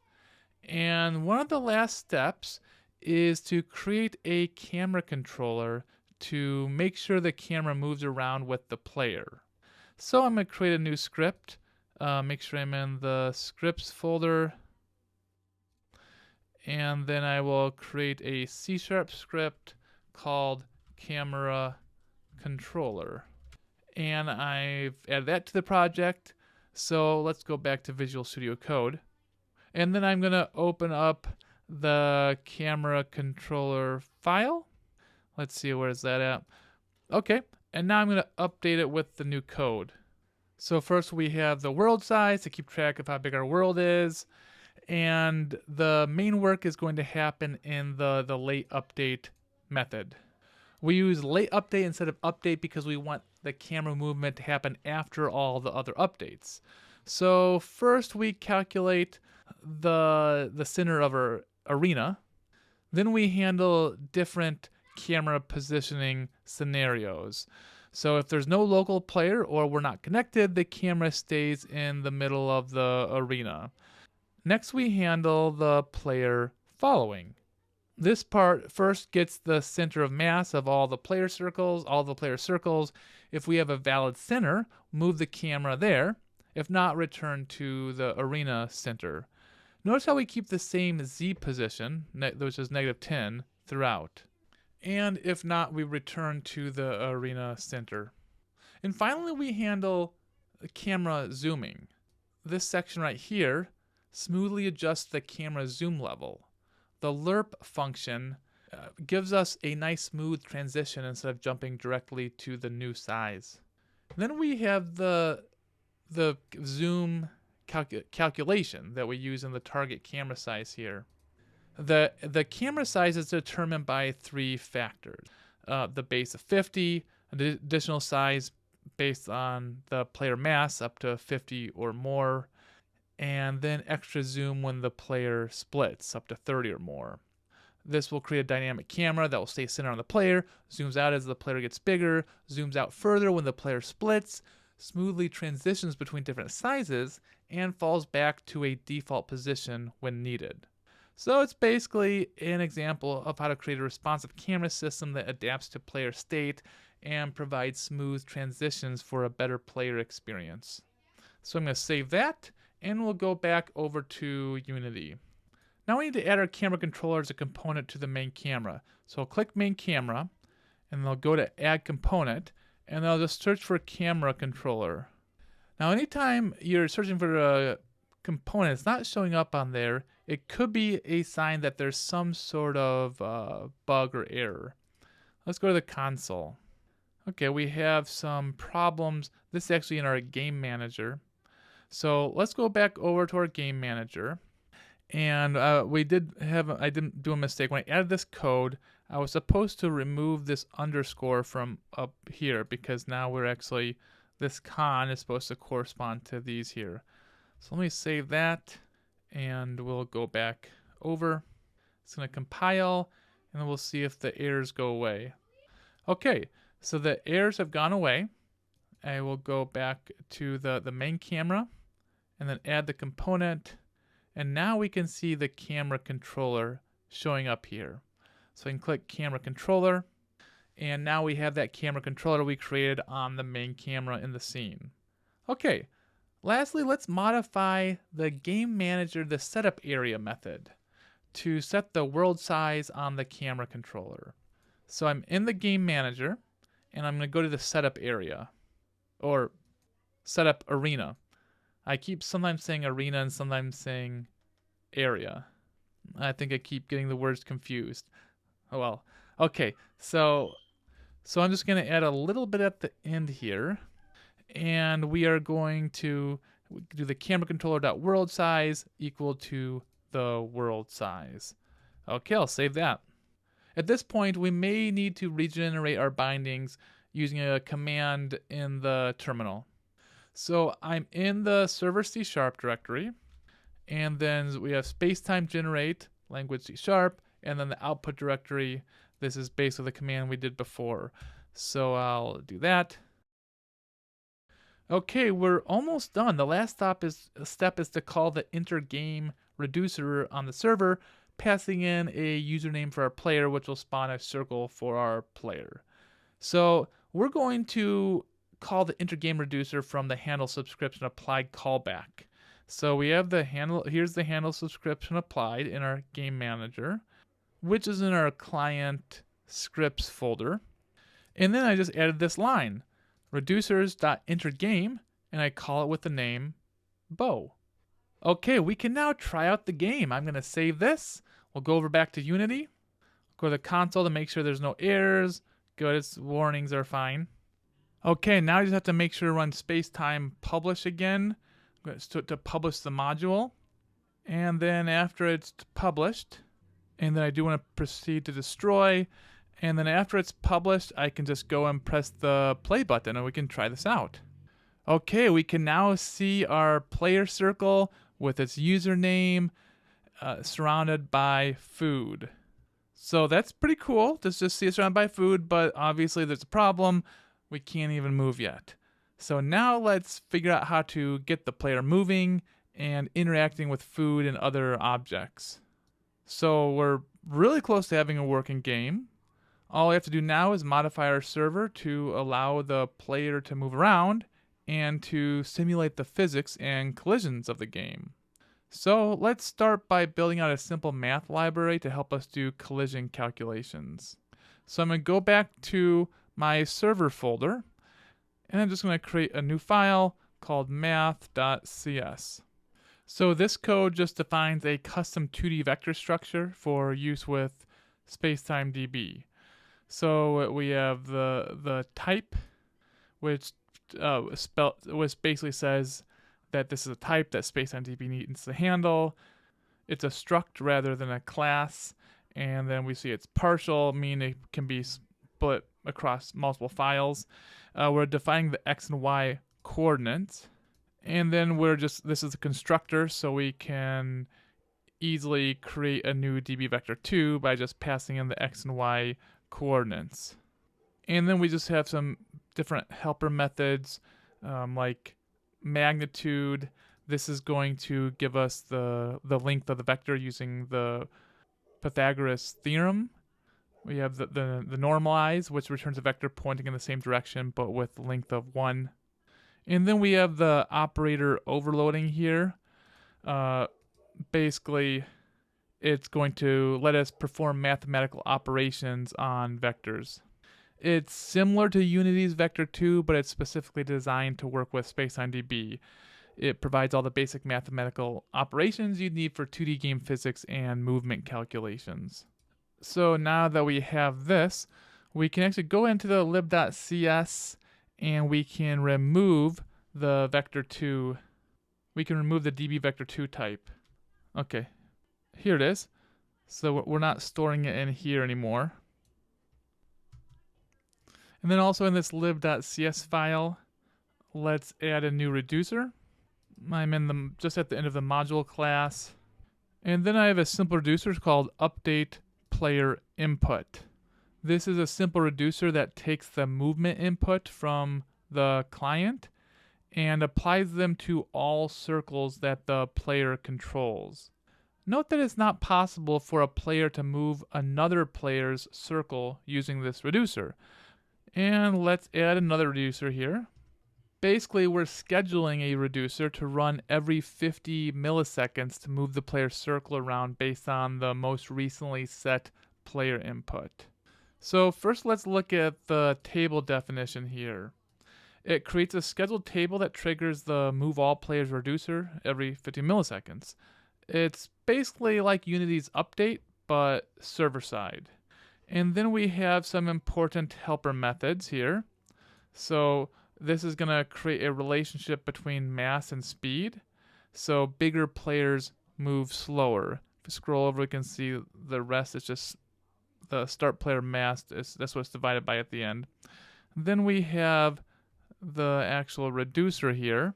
And one of the last steps is to create a camera controller to make sure the camera moves around with the player. So I'm going to create a new script. Make sure I'm in the scripts folder. And then I will create a C# script called camera controller. And I've added that to the project. So let's go back to Visual Studio Code. And then I'm going to open up the camera controller file. Let's see, where's that at? Okay, and now I'm going to update it with the new code. So first we have the world size to keep track of how big our world is. And the main work is going to happen in the late update method. We use late update instead of update because we want the camera movement to happen after all the other updates. So first we calculate the center of our arena. Then we handle different camera positioning scenarios. So if there's no local player or we're not connected, the camera stays in the middle of the arena. Next we handle the player following. This part first gets the center of mass of all the player circles, If we have a valid center, move the camera there. If not, return to the arena center. Notice how we keep the same Z position, which is -10, throughout. And if not, we return to the arena center. And finally, we handle camera zooming. This section right here smoothly adjusts the camera zoom level. The lerp function gives us a nice smooth transition instead of jumping directly to the new size. Then we have the zoom calculation that we use in the target camera size here. The camera size is determined by 3 factors. The base of 50, additional size based on the player mass up to 50 or more, and then extra zoom when the player splits up to 30 or more. This will create a dynamic camera that will stay centered on the player, zooms out as the player gets bigger, zooms out further when the player splits, smoothly transitions between different sizes, and falls back to a default position when needed. So it's basically an example of how to create a responsive camera system that adapts to player state and provides smooth transitions for a better player experience. So I'm going to save that, and we'll go back over to Unity. Now we need to add our camera controller as a component to the main camera. So I'll click main camera, and then I'll go to add component, and I'll just search for camera controller. Now anytime you're searching for a component, it's not showing up on there, it could be a sign that there's some sort of bug or error. Let's go to the console. Okay, we have some problems. This is actually in our game manager. So let's go back over to our game manager. And I didn't do a mistake. When I added this code, I was supposed to remove this underscore from up here because now this con is supposed to correspond to these here. So let me save that, and we'll go back over. It's going to compile, and then we'll see if the errors go away. Okay, so the errors have gone away. I will go back to the main camera, and then add the component, and now we can see the camera controller showing up here. So I can click camera controller, and now we have that camera controller we created on the main camera in the scene. Okay, lastly, let's modify the game manager, the setup area method, to set the world size on the camera controller. So I'm in the game manager, and I'm going to go to the setup area, or setup arena. I keep sometimes saying arena and sometimes saying area. I think I keep getting the words confused. Oh well. Okay, so I'm just going to add a little bit at the end here, and we are going to do the camera controller.world size equal to the world size. Okay, I'll save that. At this point, we may need to regenerate our bindings using a command in the terminal. So I'm in the server C# directory, and then we have spacetime generate, language C#, and then the output directory. This is basically the command we did before. So I'll do that. Okay, we're almost done. The last step is to call the intergame reducer on the server, passing in a username for our player, which will spawn a circle for our player. So we're going to call the intergame reducer from the handle subscription applied callback. So we have the handle, here's the handle subscription applied in our game manager, which is in our client scripts folder. And then I just added this line, reducers.intergame, and I call it with the name Bo. Okay, we can now try out the game. I'm going to save this. We'll go over back to Unity, go to the console to make sure there's no errors. Good, its warnings are fine. Okay, now you just have to make sure to run spacetime publish again to publish the module. And then after it's published, and then I do want to proceed to destroy, And then after it's published, I can just go and press the play button and we can try this out. Okay, we can now see our player circle with its username surrounded by food. So that's pretty cool. Just see it surrounded by food, but obviously there's a problem. We can't even move yet. So now let's figure out how to get the player moving and interacting with food and other objects. So we're really close to having a working game. All we have to do now is modify our server to allow the player to move around and to simulate the physics and collisions of the game. So let's start by building out a simple math library to help us do collision calculations. So I'm going to go back to my server folder, and I'm just going to create a new file called math.cs. So this code just defines a custom 2D vector structure for use with SpacetimeDB. So we have the type, which basically says that this is a type that SpacetimeDB needs to handle. It's a struct rather than a class. And then we see it's partial, meaning it can be split across multiple files. We're defining the x and y coordinates. And then this is a constructor, so we can easily create a new dbvector2 by just passing in the x and y coordinates. And then we just have some different helper methods, like magnitude. This is going to give us the length of the vector using the Pythagoras theorem. We have the normalize, which returns a vector pointing in the same direction but with length of 1. And then we have the operator overloading here. Basically, it's going to let us perform mathematical operations on vectors. It's similar to Unity's Vector2, but it's specifically designed to work with SpacetimeDB. It provides all the basic mathematical operations you'd need for 2D game physics and movement calculations. So now that we have this, we can actually go into the lib.cs and we can remove the vector2. We can remove the dbvector2 type. Okay, here it is. So we're not storing it in here anymore. And then also in this lib.cs file, let's add a new reducer. I'm just at the end of the module class. And then I have a simple reducer called update player input. This is a simple reducer that takes the movement input from the client and applies them to all circles that the player controls. Note that it's not possible for a player to move another player's circle using this reducer. And let's add another reducer here. Basically, we're scheduling a reducer to run every 50 milliseconds to move the player's circle around based on the most recently set player input. So first let's look at the table definition here. It creates a scheduled table that triggers the move all players reducer every 50 milliseconds. It's basically like Unity's update, but server side. And then we have some important helper methods here. So this is going to create a relationship between mass and speed. So bigger players move slower. If you scroll over, we can see the rest is just the start player mass. That's what it's divided by at the end. Then we have the actual reducer here.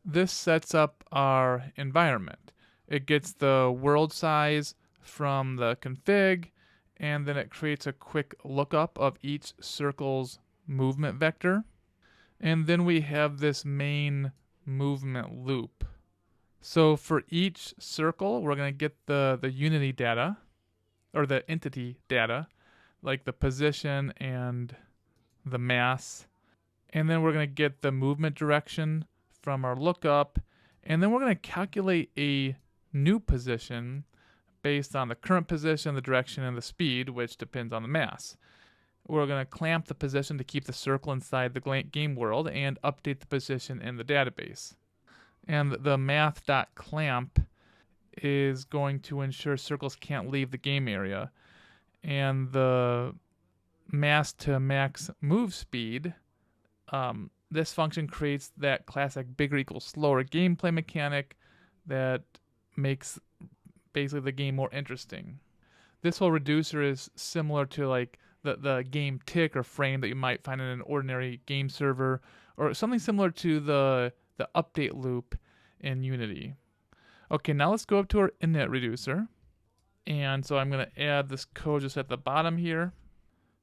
This sets up our environment. It gets the world size from the config, and then it creates a quick lookup of each circle's movement vector. And then we have this main movement loop. So for each circle, we're going to get the Unity data, or the entity data, like the position and the mass. And then we're going to get the movement direction from our lookup. And then we're going to calculate a new position based on the current position, the direction, and the speed, which depends on the mass. We're going to clamp the position to keep the circle inside the game world and update the position in the database. And the math.clamp is going to ensure circles can't leave the game area. And the mass to max move speed, this function creates that classic bigger equals slower gameplay mechanic that makes basically the game more interesting. This whole reducer is similar to like the game tick or frame that you might find in an ordinary game server, or something similar to the update loop in Unity. Okay, now let's go up to our init reducer. And so I'm going to add this code just at the bottom here.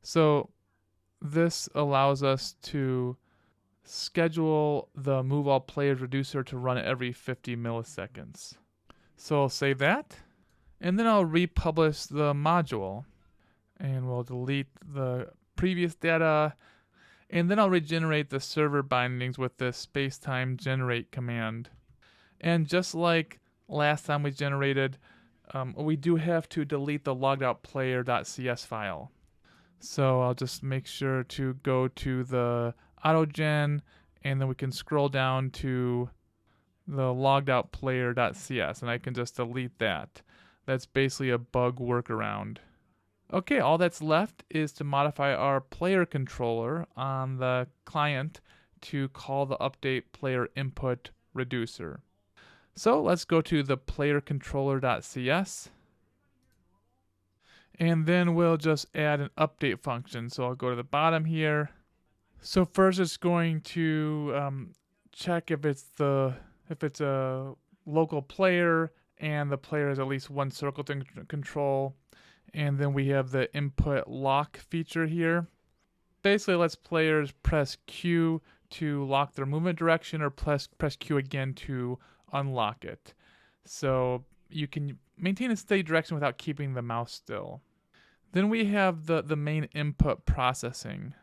So this allows us to schedule the move all players reducer to run every 50 milliseconds. So I'll save that, and then I'll republish the module, and we'll delete the previous data, and then I'll regenerate the server bindings with the spacetime generate command. And just like last time we generated, we do have to delete the logged out player.cs file. So I'll just make sure to go to the autogen, and then we can scroll down to the logged out player.cs, and I can just delete that. That's basically a bug workaround. Okay, all that's left is to modify our player controller on the client to call the update player input reducer. So let's go to the player controller.cs, and then we'll just add an update function. So I'll go to the bottom here. So first it's going to check if it's a local player and the player has at least one circle to control. And then we have the input lock feature here. Basically lets players press Q to lock their movement direction, or press Q again to unlock it. So you can maintain a steady direction without keeping the mouse still. Then we have the main input processing.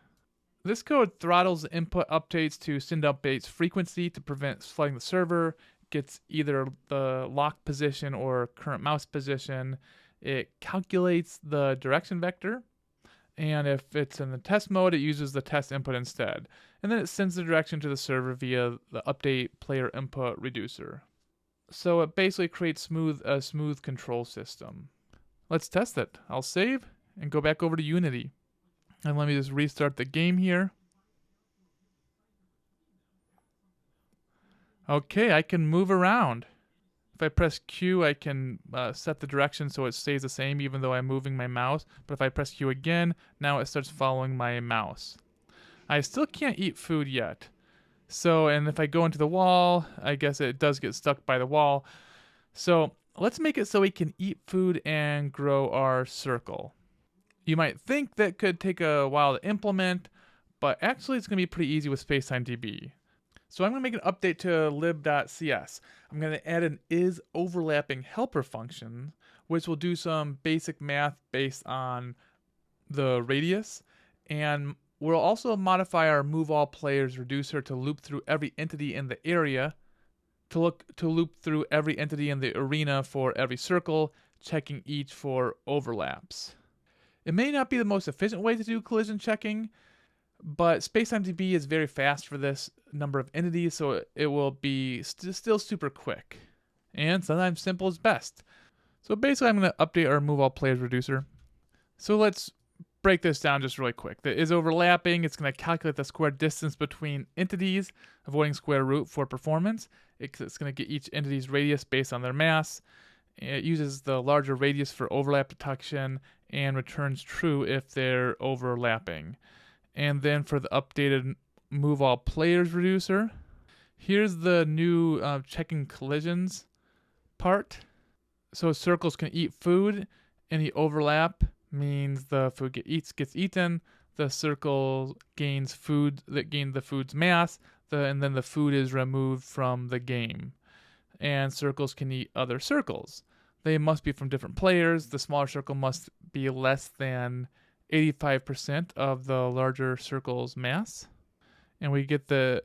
This code throttles the input updates to send updates frequency to prevent flooding the server, gets either the lock position or current mouse position. It calculates the direction vector, and if it's in the test mode, it uses the test input instead. And then it sends the direction to the server via the update player input reducer. So it basically creates a smooth control system. Let's test it. I'll save and go back over to Unity. And let me just restart the game here. Okay, I can move around. If I press Q, I can set the direction so it stays the same even though I'm moving my mouse. But if I press Q again, now it starts following my mouse. I still can't eat food yet. So, and if I go into the wall, I guess it does get stuck by the wall. So let's make it so we can eat food and grow our circle. You might think that could take a while to implement, but actually it's going to be pretty easy with SpacetimeDB. So I'm going to make an update to lib.cs. I'm going to add an isOverlapping helper function, which will do some basic math based on the radius. And we'll also modify our move all players reducer to loop through every entity in the area, to loop through every entity in the arena for every circle, checking each for overlaps. It may not be the most efficient way to do collision checking, but SpacetimeDB is very fast for this number of entities, so it will be still super quick. And sometimes simple is best. So basically I'm going to update our move all players reducer. So let's break this down just really quick. That is overlapping. It's going to calculate the square distance between entities, avoiding square root for performance. It's going to get each entity's radius based on their mass. It uses the larger radius for overlap detection and returns true if they're overlapping. And then for the updated move all players reducer, here's the new checking collisions part. So circles can eat food. Any overlap means the food gets eaten. The circle gains food that gain the food's mass, and then the food is removed from the game. And circles can eat other circles. They must be from different players. The smaller circle must be less than 85% of the larger circle's mass. And we get the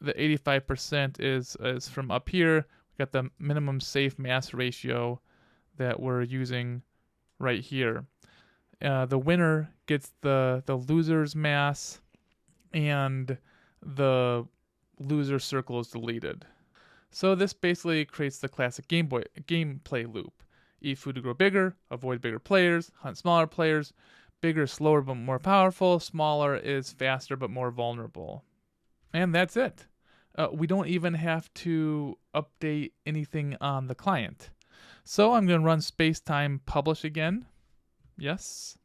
85% is from up here. We got the minimum safe mass ratio that we're using right here. The winner gets the loser's mass, and the loser circle is deleted. So this basically creates the classic gameplay loop. Eat food to grow bigger, avoid bigger players, hunt smaller players. Bigger is slower but more powerful, smaller is faster but more vulnerable. And that's it. We don't even have to update anything on the client. So I'm going to run spacetime publish again. Yes.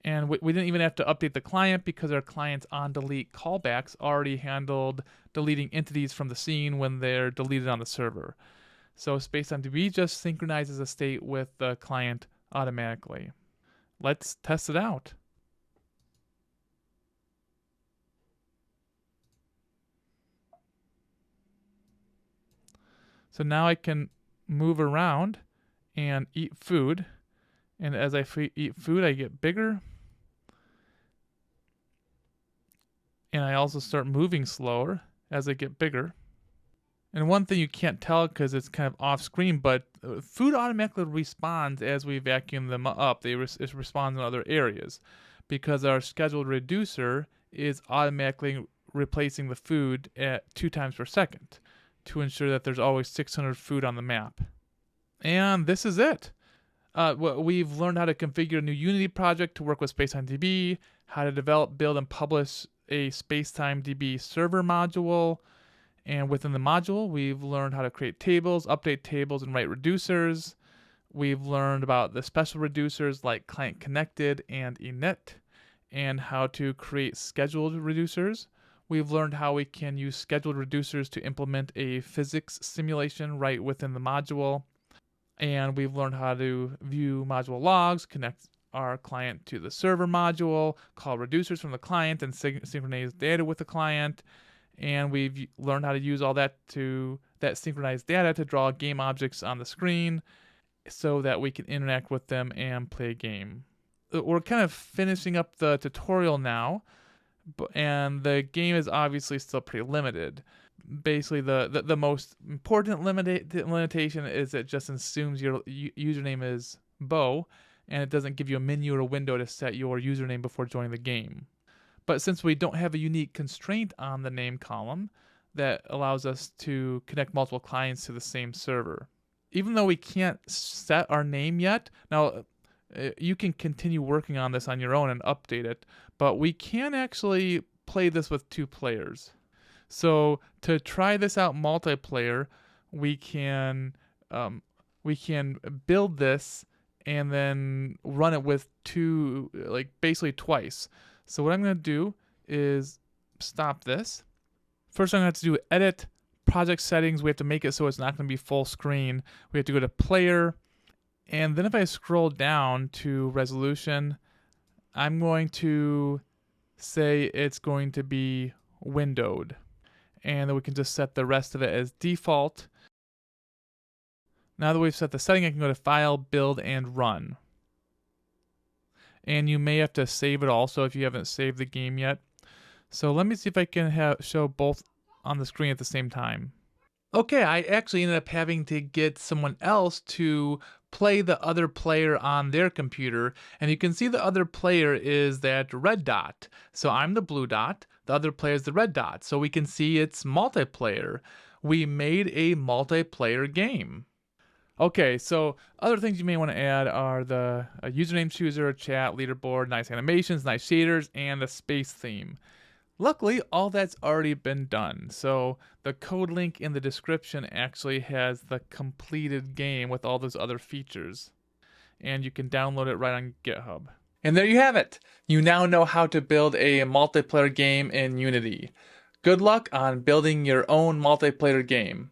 And we didn't even have to update the client because our client's on-delete callbacks already handled deleting entities from the scene when they're deleted on the server. So SpacetimeDB just synchronizes a state with the client automatically. Let's test it out. So now I can move around and eat food. And as I eat food, I get bigger. And I also start moving slower as I get bigger. And one thing you can't tell because it's kind of off screen, but food automatically responds as we vacuum them up. It responds in other areas because our scheduled reducer is automatically replacing the food at 2 times per second to ensure that there's always 600 food on the map. And this is it. We've learned how to configure a new Unity project to work with SpacetimeDB, how to develop, build, and publish a SpacetimeDB server module. And within the module, we've learned how to create tables, update tables, and write reducers. We've learned about the special reducers like client connected and init, and how to create scheduled reducers. We've learned how we can use scheduled reducers to implement a physics simulation right within the module. And we've learned how to view module logs, connect our client to the server module, call reducers from the client, and synchronize data with the client. And we've learned how to use all that synchronized data to draw game objects on the screen so that we can interact with them and play a game. We're kind of finishing up the tutorial now, and the game is obviously still pretty limited. Basically, the most important limitation is it just assumes your username is Bo, and it doesn't give you a menu or a window to set your username before joining the game. But since we don't have a unique constraint on the name column that allows us to connect multiple clients to the same server, even though we can't set our name yet, now you can continue working on this on your own and update it, but we can actually play this with 2 players. So to try this out multiplayer, we can build this and then run it with 2, basically twice. So what I'm going to do is stop this. First, I'm going to have to do edit project settings. We have to make it so it's not going to be full screen. We have to go to player. And then if I scroll down to resolution, I'm going to say it's going to be windowed. And then we can just set the rest of it as default. Now that we've set the setting, I can go to File, Build, and Run. And you may have to save it also if you haven't saved the game yet. So let me see if I can show both on the screen at the same time. Okay, I actually ended up having to get someone else to play the other player on their computer, and you can see the other player is that red dot. So I'm the blue dot, the other player is the red dot, so we can see it's multiplayer. We made a multiplayer game. Okay, so other things you may want to add are the username chooser, chat, leaderboard, nice animations, nice shaders, and the space theme. Luckily, all that's already been done, so the code link in the description actually has the completed game with all those other features, and you can download it right on GitHub. And there you have it! You now know how to build a multiplayer game in Unity. Good luck on building your own multiplayer game.